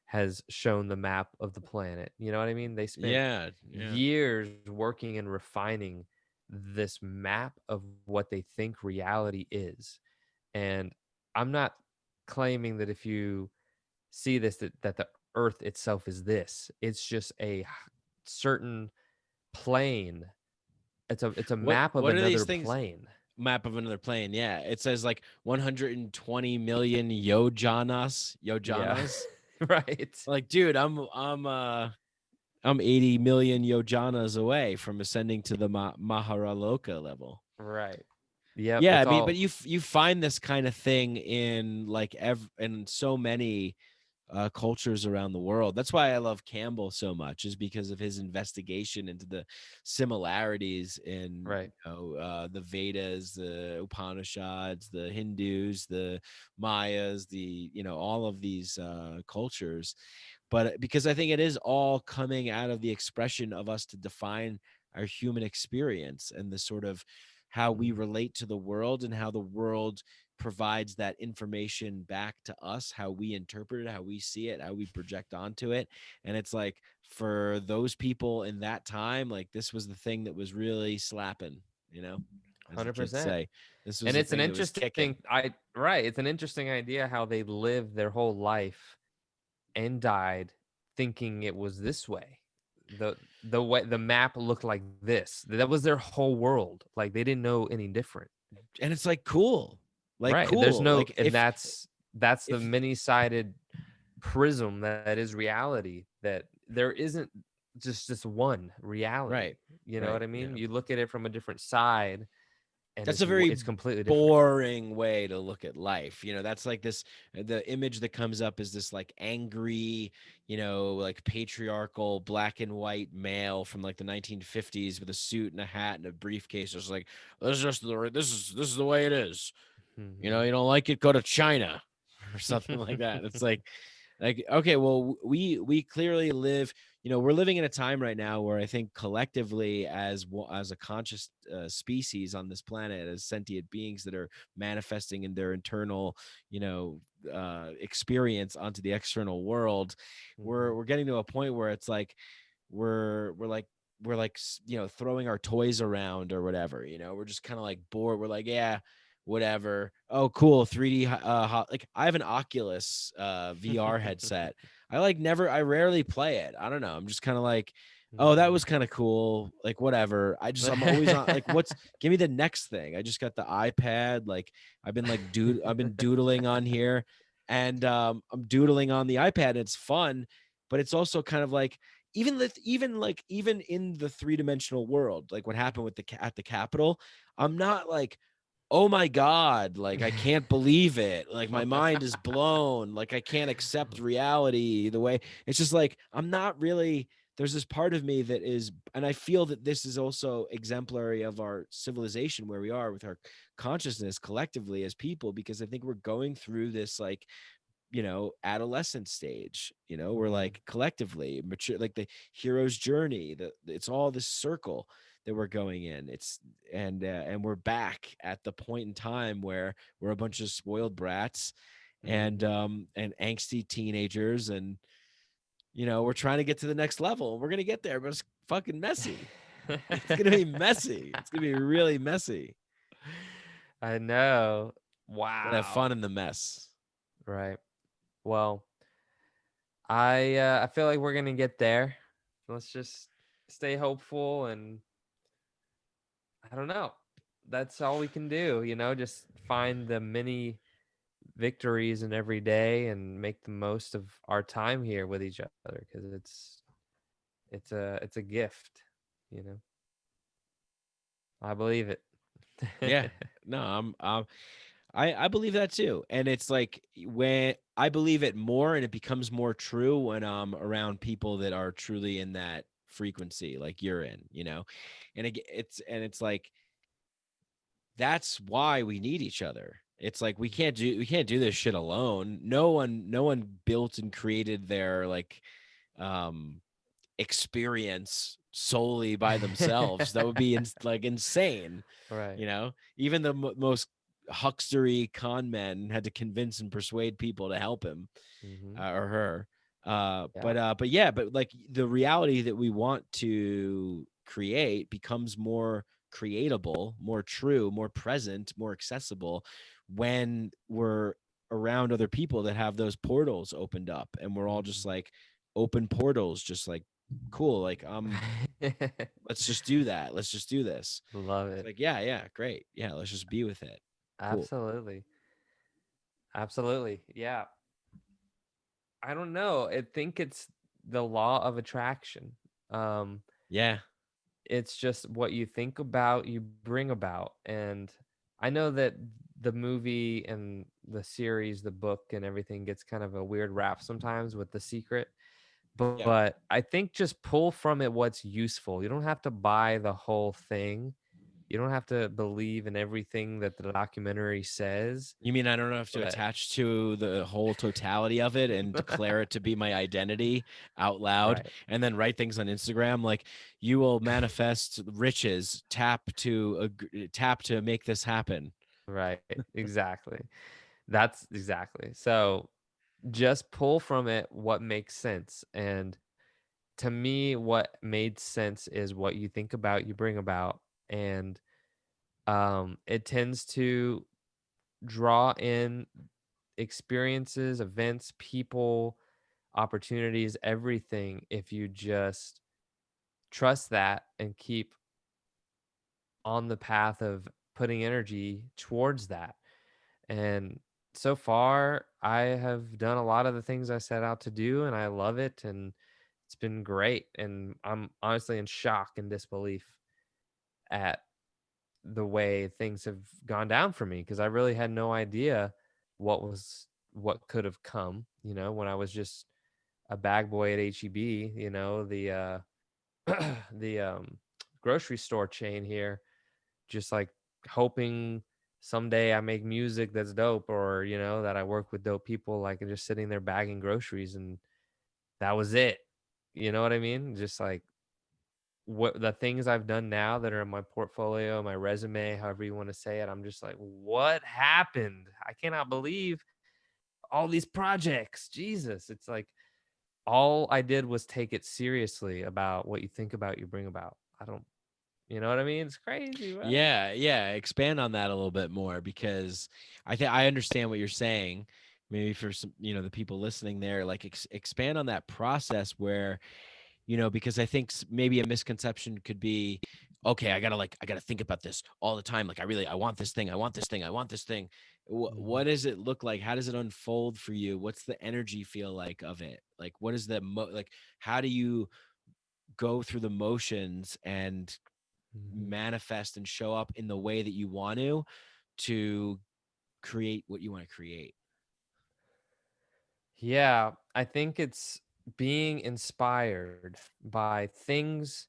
C: has shown the map of the planet. You know what I mean? They spent
B: Yeah, yeah.
C: years working and refining this map of what they think reality is. And I'm not claiming that if you see this that the earth itself is this. It's just a certain plane. It's a map of
B: What are these
C: another
B: things?
C: plane.
B: Map of another plane. Yeah, it says like 120 million yojanas.
C: Yeah.
B: Yojanas.
C: Right.
B: Like, dude, I'm 80 million yojanas away from ascending to the Maharaloka level.
C: Right. Yep.
B: Yeah, I
C: It's
B: mean, but
C: all
B: you find this kind of thing in like in so many cultures around the world. That's why I love Campbell so much, is because of his investigation into the similarities in
C: right.
B: the Vedas, the Upanishads, the Hindus, the Mayas, the all of these cultures. But because I think it is all coming out of the expression of us to define our human experience, and the sort of how we
C: Mhm.
B: relate to the world, and how the world provides that information back to us, how we interpret it, how we see it, how we project onto it. And it's like, for those people in that time, like, this was the thing that was really slapping, as the kids
C: 100%.
B: say. This was
C: And
B: the
C: it's an
B: thing that was kicking.
C: interesting right, it's an interesting idea how they lived their whole life and died thinking it was this way. The way the map looked like this. That was their whole world. Like they didn't know any different.
B: And it's like, cool. Like,
C: Right. There's
B: cool.
C: no
B: Like,
C: and that's the
B: if
C: many-sided prism that is reality, that there isn't just one reality.
B: right,
C: You know what
B: right,
C: I
B: yeah.
C: mean? You look at it from a different side and
B: That's a very
C: it's completely different.
B: boring way to look at life. That's like this, the image that comes up is this like angry, like patriarchal black and white male from like the 1950s with a suit and a hat and a briefcase. It's like, this is the way it is.
C: Mhm.
B: You don't like it, go to China or something like that. It's like, okay, well, we clearly live, we're living in a time right now where I think collectively, as a conscious species on this planet, as sentient beings that are manifesting in their internal experience onto the external world,
C: Mhm.
B: we're getting to a point where it's like we're like we're like, throwing our toys around or whatever, we're just kind of like bored. We're like, yeah, whatever. Oh, cool. 3D, like I have an Oculus VR headset. I rarely play it. I don't know. I'm just kind of like, oh, that was kind of cool. Like, whatever. I'm always on, like, give me the next thing. I just got the iPad. Like, I've been doodling on here, and I'm doodling on the iPad, and it's fun, but it's also kind of like, even in the three-dimensional world, like what happened with at the Capitol, I'm not like, oh my God, like I can't believe it. Like my mind is blown. Like I can't accept reality the way. It's just like, I'm not really, there's this part of me that is, and I feel that this is also exemplary of our civilization, where we are with our consciousness collectively as people, because I think we're going through this, like, adolescent stage, we're like collectively mature, like the hero's journey, it's all this circle that we're going in. And we're back at the point in time where we're a bunch of spoiled brats and angsty teenagers, and we're trying to get to the next level. We're gonna get there, but it's fucking messy. It's gonna be messy. It's gonna be really messy.
C: I know.
B: But have
C: Wow.
B: fun in the mess.
C: Right. Well, I feel like we're gonna get there. Let's just stay hopeful, and I don't know. That's all we can do, just find the many victories in every day and make the most of our time here with each other, because it's a gift, you know. I believe it.
B: Yeah. No, I believe that too. And it's like, when I believe it more, and it becomes more true when I'm around people that are truly in that frequency, like you're in, and it's like, that's why we need each other. It's like, we can't do this shit alone. No one built and created their, like, experience solely by themselves. That would be like insane.
C: Right.
B: Even the most huckstery con men had to convince and persuade people to help him or her. But like, the reality that we want to create becomes more creatable, more true, more present, more accessible when we're around other people that have those portals opened up, and we're all just like open portals, just like, cool, like, let's just do that. Let's just do this.
C: Love
B: It's
C: it.
B: like, yeah, great. Yeah, let's just be with it. Cool.
C: Absolutely. Yeah. I don't know. I think it's the law of attraction.
B: Yeah.
C: It's just what you think about, you bring about. And I know that the movie and the series, the book and everything gets kind of a weird rap sometimes with The Secret.
B: Yeah.
C: But I think just pull from it what's useful. You don't have to buy the whole thing. You don't have to believe in everything that the documentary says.
B: You mean I don't have to
C: But
B: attach to the whole totality of it and declare it to be my identity out loud,
C: right.
B: and then write things on Instagram like, you will manifest riches, tap to make this happen.
C: Right. Exactly. That's exactly. So just pull from it what makes sense. And to me, what made sense is what you think about, you bring about. And it tends to draw in experiences, events, people, opportunities, everything, if you just trust that and keep on the path of putting energy towards that. And so far, I have done a lot of the things I set out to do, and I love it. And it's been great. And I'm honestly in shock and disbelief at the way things have gone down for me, because I really had no idea what could have come, when I was just a bag boy at HEB, the the grocery store chain here, just like hoping someday I make music that's dope, or that I work with dope people, like, and just sitting there bagging groceries, and that was it. You know what I mean? Just like what the things I've done now that are in my portfolio, my resume, however you want to say it, I'm just like, what happened? I cannot believe all these projects. Jesus, it's like all I did was take it seriously about what you think about, you bring about. I don't, you know what I mean? It's crazy, bro.
B: Yeah. Expand on that a little bit more, because I think I understand what you're saying. Maybe for some, the people listening there, like expand on that process where, because I think maybe a misconception could be, okay, I gotta think about this all the time. Like I want this thing. I want this thing. I want this thing. What does it look like? How does it unfold for you? What's the energy feel like of it? Like, what is the like? How do you go through the motions and
C: Mhm.
B: manifest and show up in the way that you want to create what you want to create?
C: Yeah, I think it's being inspired by things,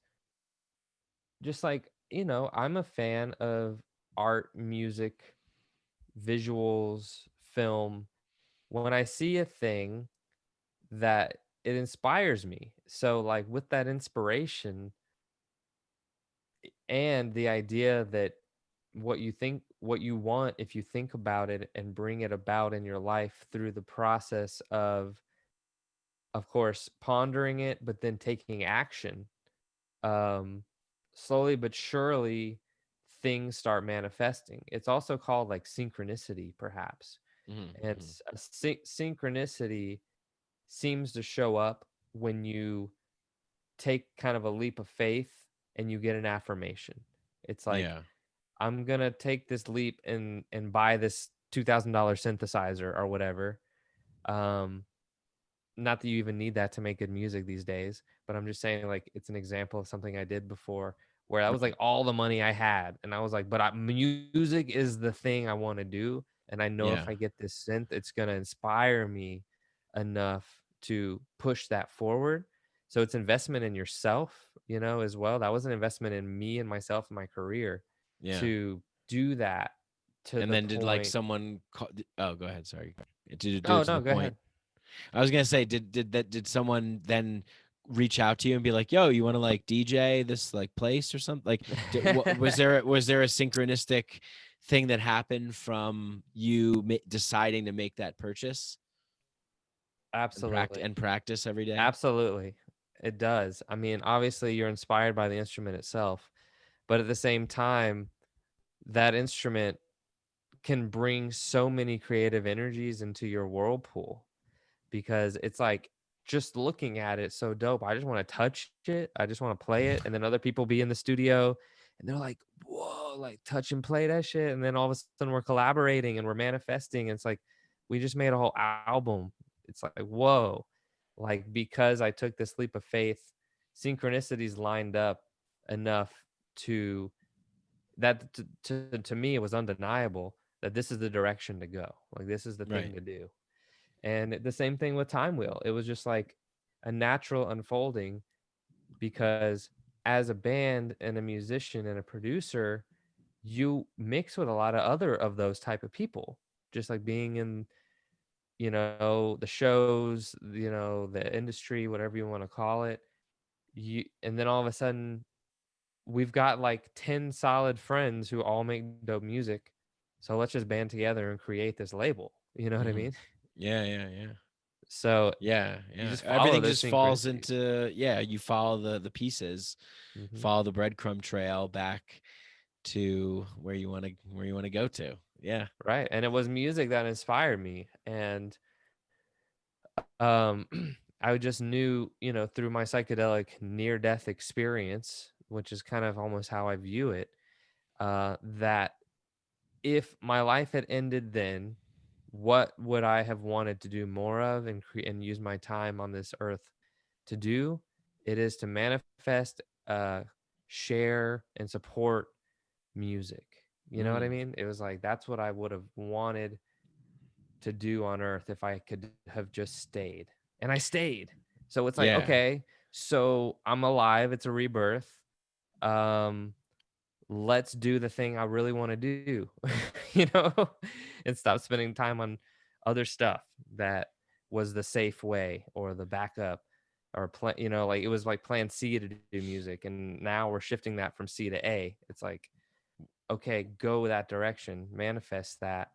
C: just like, I'm a fan of art, music, visuals, film. When I see a thing that it inspires me. So like with that inspiration and the idea that what you want, if you think about it and bring it about in your life through the process of course, pondering it, but then taking action, um, slowly but surely things start manifesting. It's also called like synchronicity, perhaps. And
B: Mm-hmm.
C: it's synchronicity seems to show up when you take kind of a leap of faith and you get an affirmation. It's like,
B: Yeah.
C: I'm gonna take this leap and buy this $2,000 synthesizer or whatever. Um, Not that you even need that to make good music these days, but I'm just saying, like, it's an example of something I did before where that was like
B: Right.
C: all the money I had, and I was like, but music is the thing I want to do, and I know if
B: Yeah.
C: I get this synth, it's gonna inspire me enough to push that forward. So it's investment in yourself, as well. That was an investment in me and myself and my career
B: Yeah.
C: to do that to
B: And
C: the
B: then did like
C: point.
B: someone oh, go ahead, sorry. Did it do
C: Oh
B: it to
C: no,
B: the
C: go
B: point?
C: ahead.
B: I was gonna say, did someone then reach out to you and be like, "Yo, you want to like DJ this like place or something?" Like, was there a synchronistic thing that happened from you deciding to make that purchase and
C: Absolutely.
B: practice every day?
C: Absolutely. It does. I mean, obviously you're inspired by the instrument itself, but at the same time, that instrument can bring so many creative energies into your whirlpool because it's like just looking at it so dope. I just want to touch it. I just want to play it. And then other people be in the studio and they're like, whoa, like touch and play that shit. And then all of a sudden we're collaborating and we're manifesting. And it's like, we just made a whole album. It's like, whoa. Like, because I took this leap of faith, synchronicities lined up enough to that to me, it was undeniable that this is the direction to go. Like, this is the
B: Right.
C: thing to do. And the same thing with Timewheel. It was just like a natural unfolding because as a band and a musician and a producer, you mix with a lot of other of those type of people. Just like being in, the shows, the industry, whatever you want to call it. And then all of a sudden we've got like 10 solid friends who all make dope music. So let's just band together and create this label. You know what I
B: Hmm.
C: mean?
B: Yeah.
C: So
B: Yeah.
C: you just follow
B: Everything
C: those
B: just falls
C: synchronicities.
B: into, yeah, you follow the pieces,
C: Mhm.
B: follow the breadcrumb trail back to where you want to go to. Yeah.
C: Right. And it was music that inspired me. And um I just knew, through my psychedelic near death experience, which is kind of almost how I view it, that if my life had ended then, what would I have wanted to do more of and use my time on this earth to do? It is to manifest, share, and support music. You know what I
B: Mm.
C: mean? It was like that's what I would have wanted to do on earth if I could have just stayed. And I stayed. So it's like,
B: Yeah.
C: okay, so I'm alive, it's a rebirth. Um let's do the thing I really want to do, you know, and stop spending time on other stuff that was the safe way or the backup or plan, like it was like plan C to do music. And now we're shifting that from C to A. It's like, okay, go that direction, manifest that,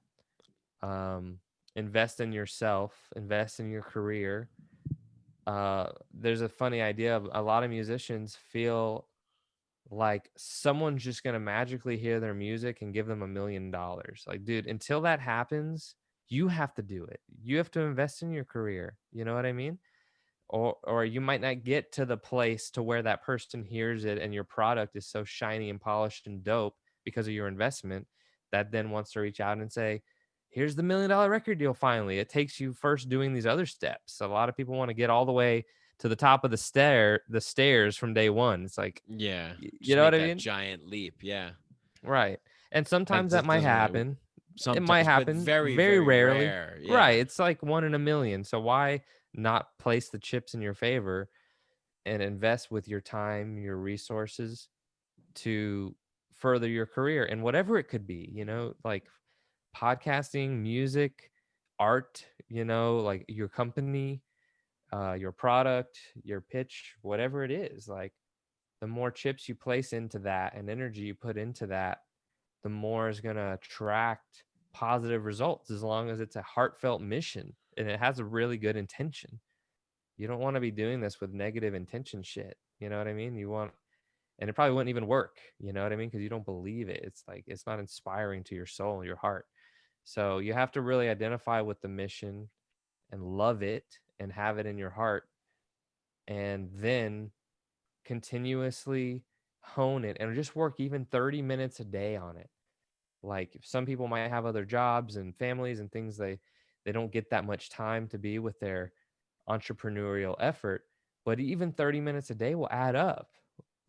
C: um, invest in yourself, invest in your career, there's a funny idea of a lot of musicians feel like someone's just gonna magically hear their music and give them $1 million. Like, dude, until that happens, you have to do it. You have to invest in your career. You know what I mean? Or you might not get to the place to where that person hears it and your product is so shiny and polished and dope because of your investment that then wants to reach out and say, here's the $1 million record deal. Finally, it takes you first doing these other steps. A lot of people want to get all the way to the top of the stairs from day one. It's like,
B: Yeah.
C: you
B: Just
C: know
B: make
C: what I
B: that
C: mean?
B: giant leap. Yeah.
C: Right. And sometimes that
B: just
C: might
B: doesn't really
C: happen. It might
B: sometimes, but
C: happen
B: very,
C: very
B: very
C: rarely.
B: rare.
C: Right.
B: Yeah.
C: It's like 1 in a million. So why not place the chips in your favor and invest with your time, your resources to further your career and whatever it could be, like podcasting, music, art, like your company, your product, your pitch, whatever it is. Like, the more chips you place into that and energy you put into that, the more is going to attract positive results, as long as it's a heartfelt mission and it has a really good intention. You don't want to be doing this with negative intention shit. You know what I mean? And it probably wouldn't even work. You know what I mean? Because you don't believe it. It's like, it's not inspiring to your soul, your heart. So you have to really identify with the mission and love it and have it in your heart. And then continuously hone it and just work even 30 minutes a day on it. Like, some people might have other jobs and families and things, they don't get that much time to be with their entrepreneurial effort, but even 30 minutes a day will add up.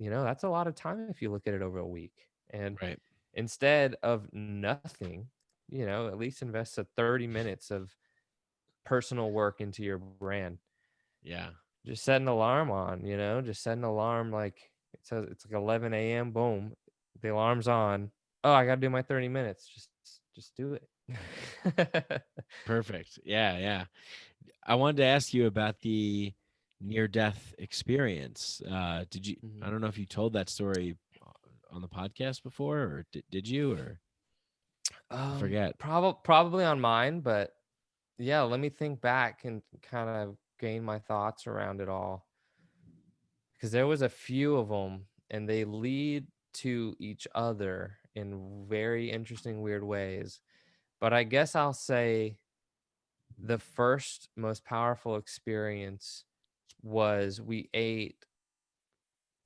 C: That's a lot of time if you look at it over a week. And
B: Right.
C: instead of nothing, at least invest 30 minutes of personal work into your brand.
B: Yeah.
C: Just set an alarm on, just set an alarm. Like, it says it's like 11 a.m. Boom, the alarm's on. Oh, I gotta do my 30 minutes. Just do it.
B: Perfect. Yeah. Yeah. I wanted to ask you about the near death experience. Did you, I
C: Mhm.
B: don't know if you told that story on the podcast before, or did you, or I forget.
C: Probably on mine, but yeah, let me think back and kind of gain my thoughts around it all, because there was a few of them and they lead to each other in very interesting, weird ways. But I guess I'll say the first most powerful experience was me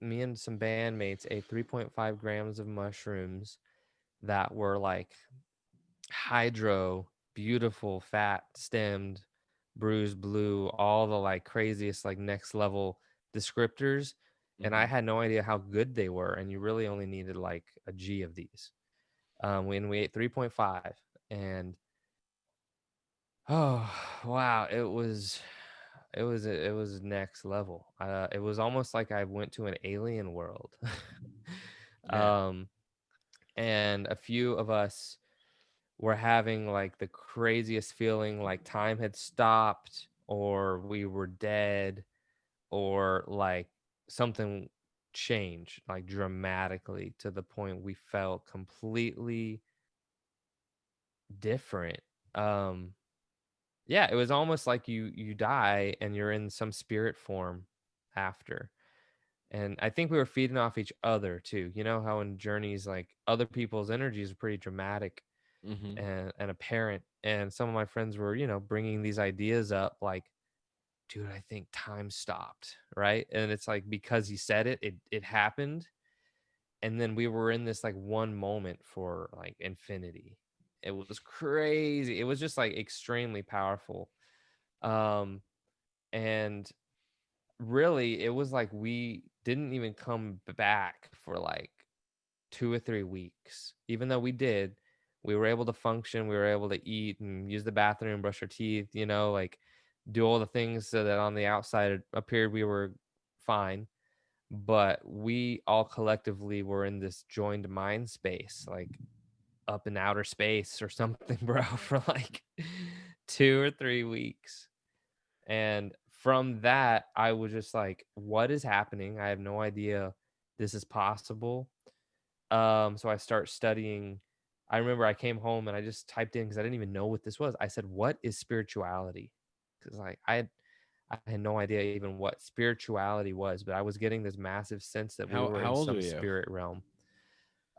C: and some bandmates ate 3.5 grams of mushrooms that were like hydro, beautiful, fat stemmed, bruised blue, all the like craziest, like next level descriptors. And I
B: Mhm.
C: had no idea how good they were. And you really only needed like a G of these. When we ate 3.5, and oh wow, it was next level. It was almost like I went to an alien world.
B: Yeah.
C: um, and a few of us were having like the craziest feeling, like time had stopped or we were dead, or like something changed like dramatically to the point we felt completely different. um yeah, it was almost like you die and you're in some spirit form after. And I think we were feeding off each other too. You know how in journeys, like, other people's energies are pretty dramatic
B: Mhm.
C: and apparent. And some of my friends were, bringing these ideas up, like, dude, I think time stopped, right? And it's like, because he said it happened. And then we were in this like one moment for like infinity. It was crazy. It was just like extremely powerful. Um, and really, it was like we didn't even come back for like 2 or 3 weeks. Even though we were able to function, we were able to eat and use the bathroom, brush our teeth, like do all the things so that on the outside it appeared we were fine. But we all collectively were in this joined mind space, like up in outer space or something, bro, for like 2 or 3 weeks. And from that, I was just like, what is happening? I have no idea this is possible. So I start studying. I remember I came home and I just typed in, because I didn't even know what this was. I said, what is spirituality? Because like I I had no idea even what spirituality was, but I was getting this massive sense that we were
B: How
C: in
B: old were
C: some
B: you?
C: spirit realm.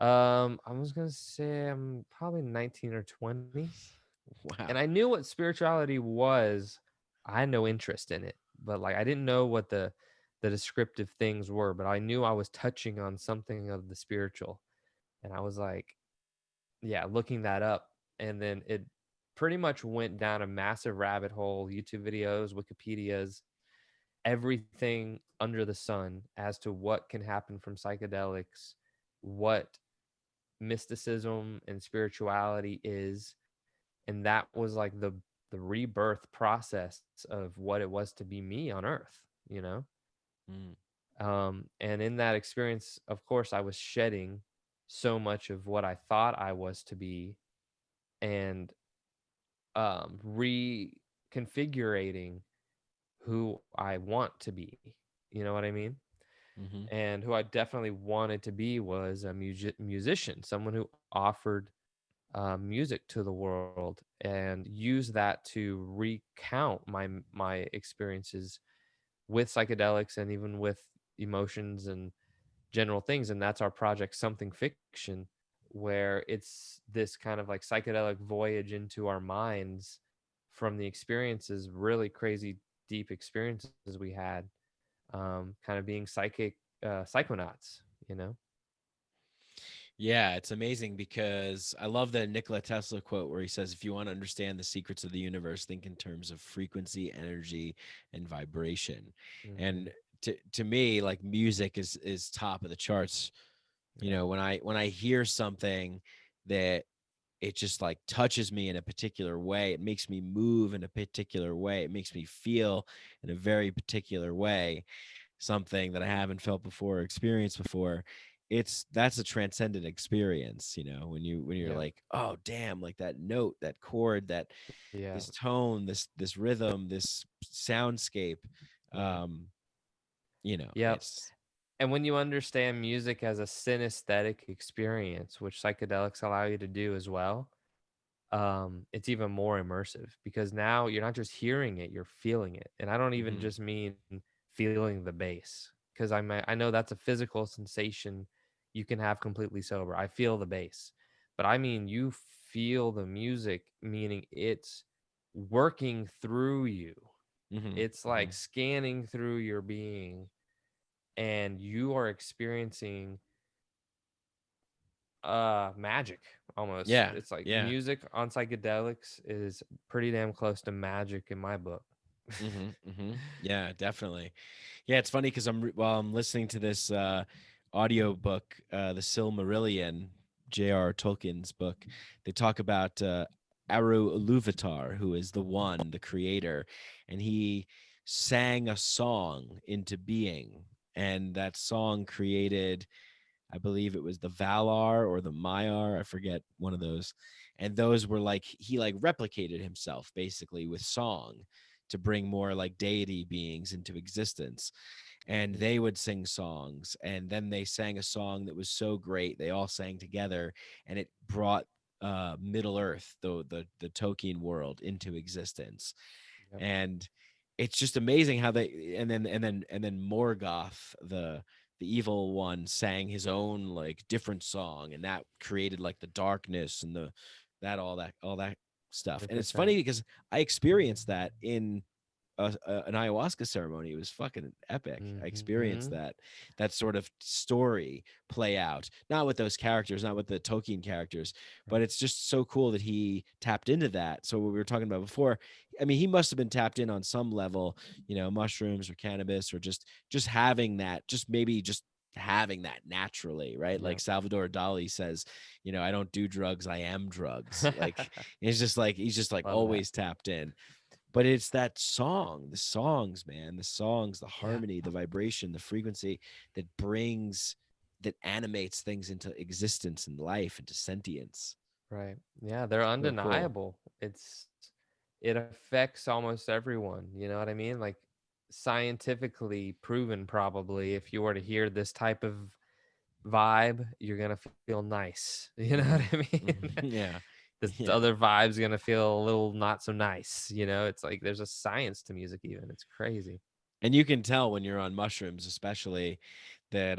C: I was gonna say I'm probably 19 or 20, and
B: Wow.
C: I knew what spirituality was. I had no interest in it, but like I didn't know what the descriptive things were, but I knew I was touching on something of the spiritual, and I was like, yeah, looking that up, and then it pretty much went down a massive rabbit hole. YouTube videos, Wikipedias, everything under the sun as to what can happen from psychedelics, what mysticism and spirituality is, and that was like the rebirth process of what it was to be me on earth, you know.
B: Mm.
C: And in that experience, of course, I was shedding so much of what I thought I was to be, and reconfigurating who I want to be, you know what I mean.
B: Mm-hmm.
C: And who I definitely wanted to be was a musician, someone who offered music to the world and use that to recount my experiences with psychedelics and even with emotions and general things. And that's our project, Something Fiction, where it's this kind of like psychedelic voyage into our minds from the experiences, really crazy deep experiences we had, kind of being psychic psychonauts, you know.
B: Yeah, it's amazing because I love the Nikola Tesla quote where he says, if you want to understand the secrets of the universe, think in terms of frequency, energy, and vibration.
C: Mm-hmm.
B: And to me, like music is top of the charts. You
C: Yeah.
B: know, when I hear something that it just like touches me in a particular way, it makes me move in a particular way, it makes me feel in a very particular way, something that I haven't felt before or experienced before. That's a transcendent experience, you know, when you're
C: Yeah.
B: like, oh damn, like that note, that chord, that
C: Yeah.
B: this tone, this rhythm, this soundscape.
C: Right.
B: Um, you know,
C: Yep.
B: it's
C: And when you understand music as a synesthetic experience, which psychedelics allow you to do as well, it's even more immersive because now you're not just hearing it, you're feeling it. And I don't even
B: mhm,
C: just mean feeling the bass, because I know that's a physical sensation you can have completely sober. I feel the bass, but I mean you feel the music, meaning it's working through you.
B: mhm,
C: It's like
B: mhm.
C: scanning through your being, and you are experiencing magic almost.
B: Yeah,
C: It's like
B: yeah.
C: music on psychedelics is pretty damn close to magic in my book.
B: Yeah, definitely. Yeah, it's funny because while I'm listening to this audio book, The Silmarillion, J.R. Tolkien's book, they talk about Aru Iluvatar, who is the one, the creator, and he sang a song into being, and that song created, I believe it was the Valar or the Maiar, I forget one of those. And those were like he like replicated himself basically with song to bring more like deity beings into existence. And
C: Mm.
B: they would sing songs, and then they sang a song that was so great they all sang together, and it brought Middle Earth, the Tolkien world, into existence.
C: Yep.
B: And it's just amazing how they and then Morgoth, the evil one, sang his own like different song, and that created like the darkness and the that all that stuff. And it's
C: 100%.
B: funny because I experienced that in an ayahuasca ceremony. It was fucking epic. I experienced
C: Mm-hmm.
B: that sort of story play out, not with those characters, not with the Tolkien characters, but
C: Right.
B: it's just so cool that he tapped into that. So what we were talking about before, I mean, he must have been tapped in on some level, you know, mushrooms or cannabis or just having that, just maybe just having that naturally, right? Like
C: Yep.
B: Salvador Dali says, you know, I don't do drugs, I am drugs. Like it's just like he's just like
C: Love that.
B: always tapped in. But it's that song, the songs, man, the songs, the
C: Yeah.
B: harmony, the vibration, the frequency that brings, that animates things into existence and life, into sentience.
C: Right. Yeah, they're
B: So cool.
C: undeniable. It affects almost everyone, you know what I mean? Like scientifically proven probably if you were to hear this type of vibe, you're going to feel nice. You know what
B: Hmm.
C: I mean?
B: Hmm. Yeah.
C: this
B: Yeah.
C: other vibe's gonna feel a little not so nice. It's like there's a science to music even. It's crazy.
B: And you can tell when you're on mushrooms, especially that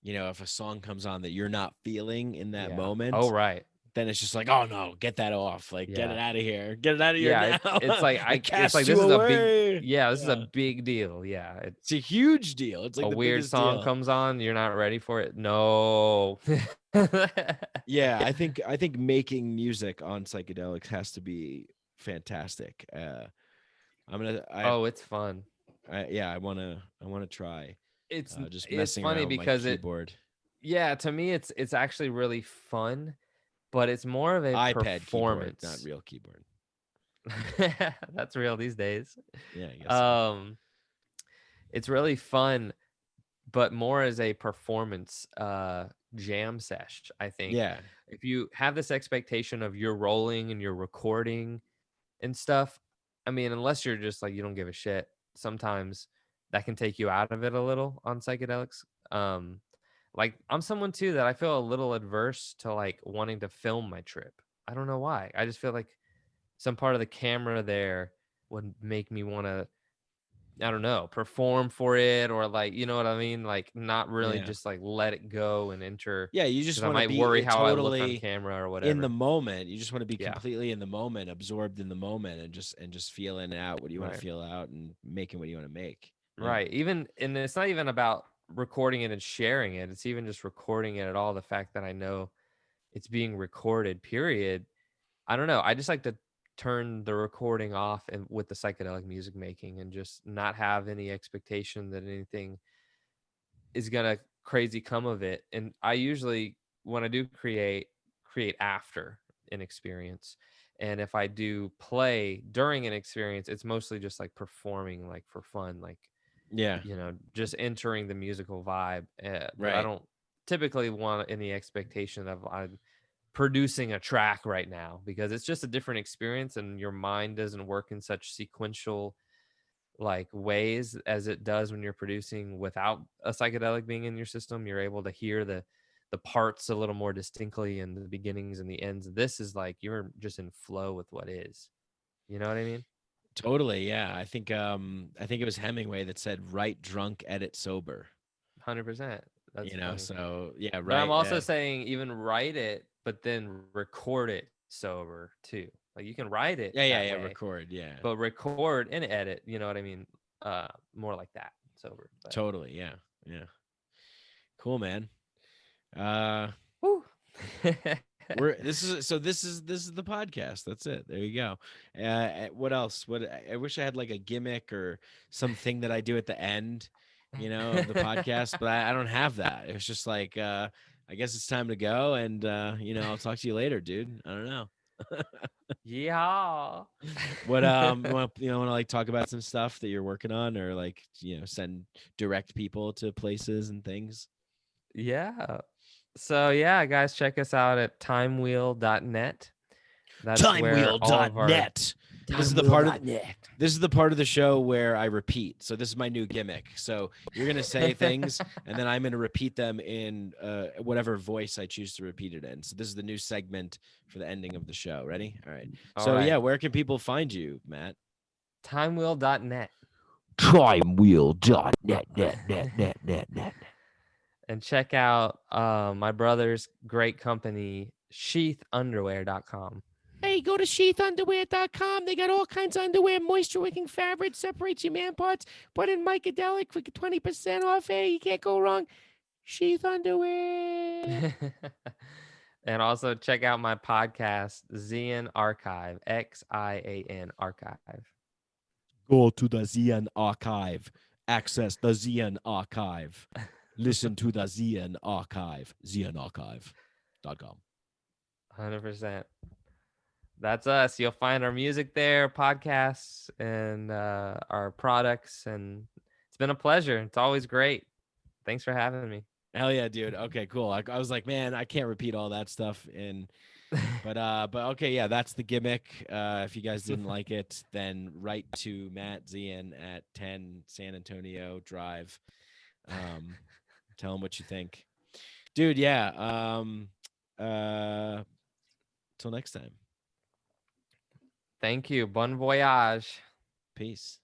B: if a song comes on that you're not feeling in that
C: Yeah.
B: moment,
C: Oh, right.
B: then it's just like, oh no, get that off. Like, get it
C: Yeah.
B: out of here. Get it out of here
C: Yeah.
B: now.
C: It's like
B: I
C: it's like
B: cast
C: this
B: you
C: is a big
B: away.
C: this is a
B: Yeah.
C: big deal. Yeah.
B: It's a huge deal. It's like
C: A
B: the
C: weird
B: biggest
C: song
B: deal.
C: comes on, you're not ready for it. No.
B: Yeah, I think making music on psychedelics has to be fantastic.
C: Oh, it's fun.
B: I wanna try.
C: It's
B: Just
C: it's
B: messing
C: funny
B: around with my
C: because
B: keyboard.
C: to me it's actually really fun, but it's more of a
B: iPad keyboard, not
C: performance.
B: real keyboard.
C: That's real these days.
B: Yeah, I guess so.
C: It's really fun, but more as a performance jam sesh, I think.
B: Yeah.
C: If you have this expectation of you're rolling and you're recording and stuff, I mean, unless you're just like you don't give a shit, sometimes that can take you out of it a little on psychedelics. Like I'm someone too that I feel a little adverse to like wanting to film my trip. I don't know why. I just feel like some part of the camera there would make me want to, I don't know, perform for it, or like, you know what I mean? Like not really
B: Yeah.
C: just like let it go and enter,
B: Yeah, you
C: because
B: just
C: I
B: want to
C: might worry
B: be
C: how I look on
B: totally
C: camera or
B: in the
C: whatever.
B: moment. You just want to be
C: Yeah.
B: completely in the moment, absorbed in the moment, and just feeling out what you want to
C: Right.
B: feel out and making what you want to make. Yeah.
C: Right. And it's not even about recording it and sharing it. It's even just recording it at all. The fact that I know it's being recorded, period. I don't know. I just like to turn the recording off and with the psychedelic music making and just not have any expectation that anything is gonna crazy come of it. And I usually, when I do create after an experience. And if I do play during an experience, it's mostly just like performing like for fun, like
B: Yeah.
C: just entering the musical vibe. But I
B: Right.
C: don't typically want any expectation of I'm producing a track right now, because it's just a different experience and your mind doesn't work in such sequential like ways as it does when you're producing without a psychedelic being in your system. You're able to hear the parts a little more distinctly and the beginnings and the ends. This is like you're just in flow with what is. You know what I mean?
B: Totally. Yeah. I think it was Hemingway that said write drunk, edit sober.
C: 100%. That's funny.
B: So yeah,
C: But I'm
B: right.
C: also saying even write it, but then record it sober too. Like you can write it that
B: yeah,
C: way,
B: record, yeah.
C: but record and edit, you know what I mean? More like that, sober. But
B: Totally, yeah. Yeah. Cool, man. Uh
C: woo.
B: this is the podcast. That's it. There you go. What else? I wish I had like a gimmick or something that I do at the end, of the podcast, but I don't have that. It's just like I guess it's time to go, and I'll talk to you later, dude. I don't know.
C: Yeah.
B: What want to like talk about some stuff that you're working on, or like send direct people to places and things?
C: Yeah. So yeah, guys, check us out at timewheel.net. That's where all of our
B: Timewheel.net. This is the part of the show where I repeat. So this is my new gimmick. So you're gonna say things, and then I'm gonna repeat them in whatever voice I choose to repeat it in. So this is the new segment for the ending of the show. Ready? All right. So yeah, where can people find you, Matt?
C: Timewheel.net.
B: Timewheel.net.
C: And check out my brother's great company, sheathunderwear.com.
B: Hey, go to sheathunderwear.com. They got all kinds of underwear, moisture wicking fabric, separates your man parts. Put in mikeadelic for 20% off. Hey, you can't go wrong. Sheath underwear.
C: And also check out my podcast, Xian Archive, Xian Archive.
B: Go to the Xian Archive. Access the Xian Archive. Listen to the Xian Archive. XianArchive.com.
C: 100%. That's us. You'll find our music there, podcasts, and our products. And it's been a pleasure. It's always great. Thanks for having me.
B: Hell yeah, dude. Okay, cool. I was like, man, I can't repeat all that stuff but okay, yeah, that's the gimmick. If you guys didn't like it, then write to Matt Xian at 10 San Antonio Drive. Tell him what you think. Dude, yeah. Till next time.
C: Thank you. Bon voyage.
B: Peace.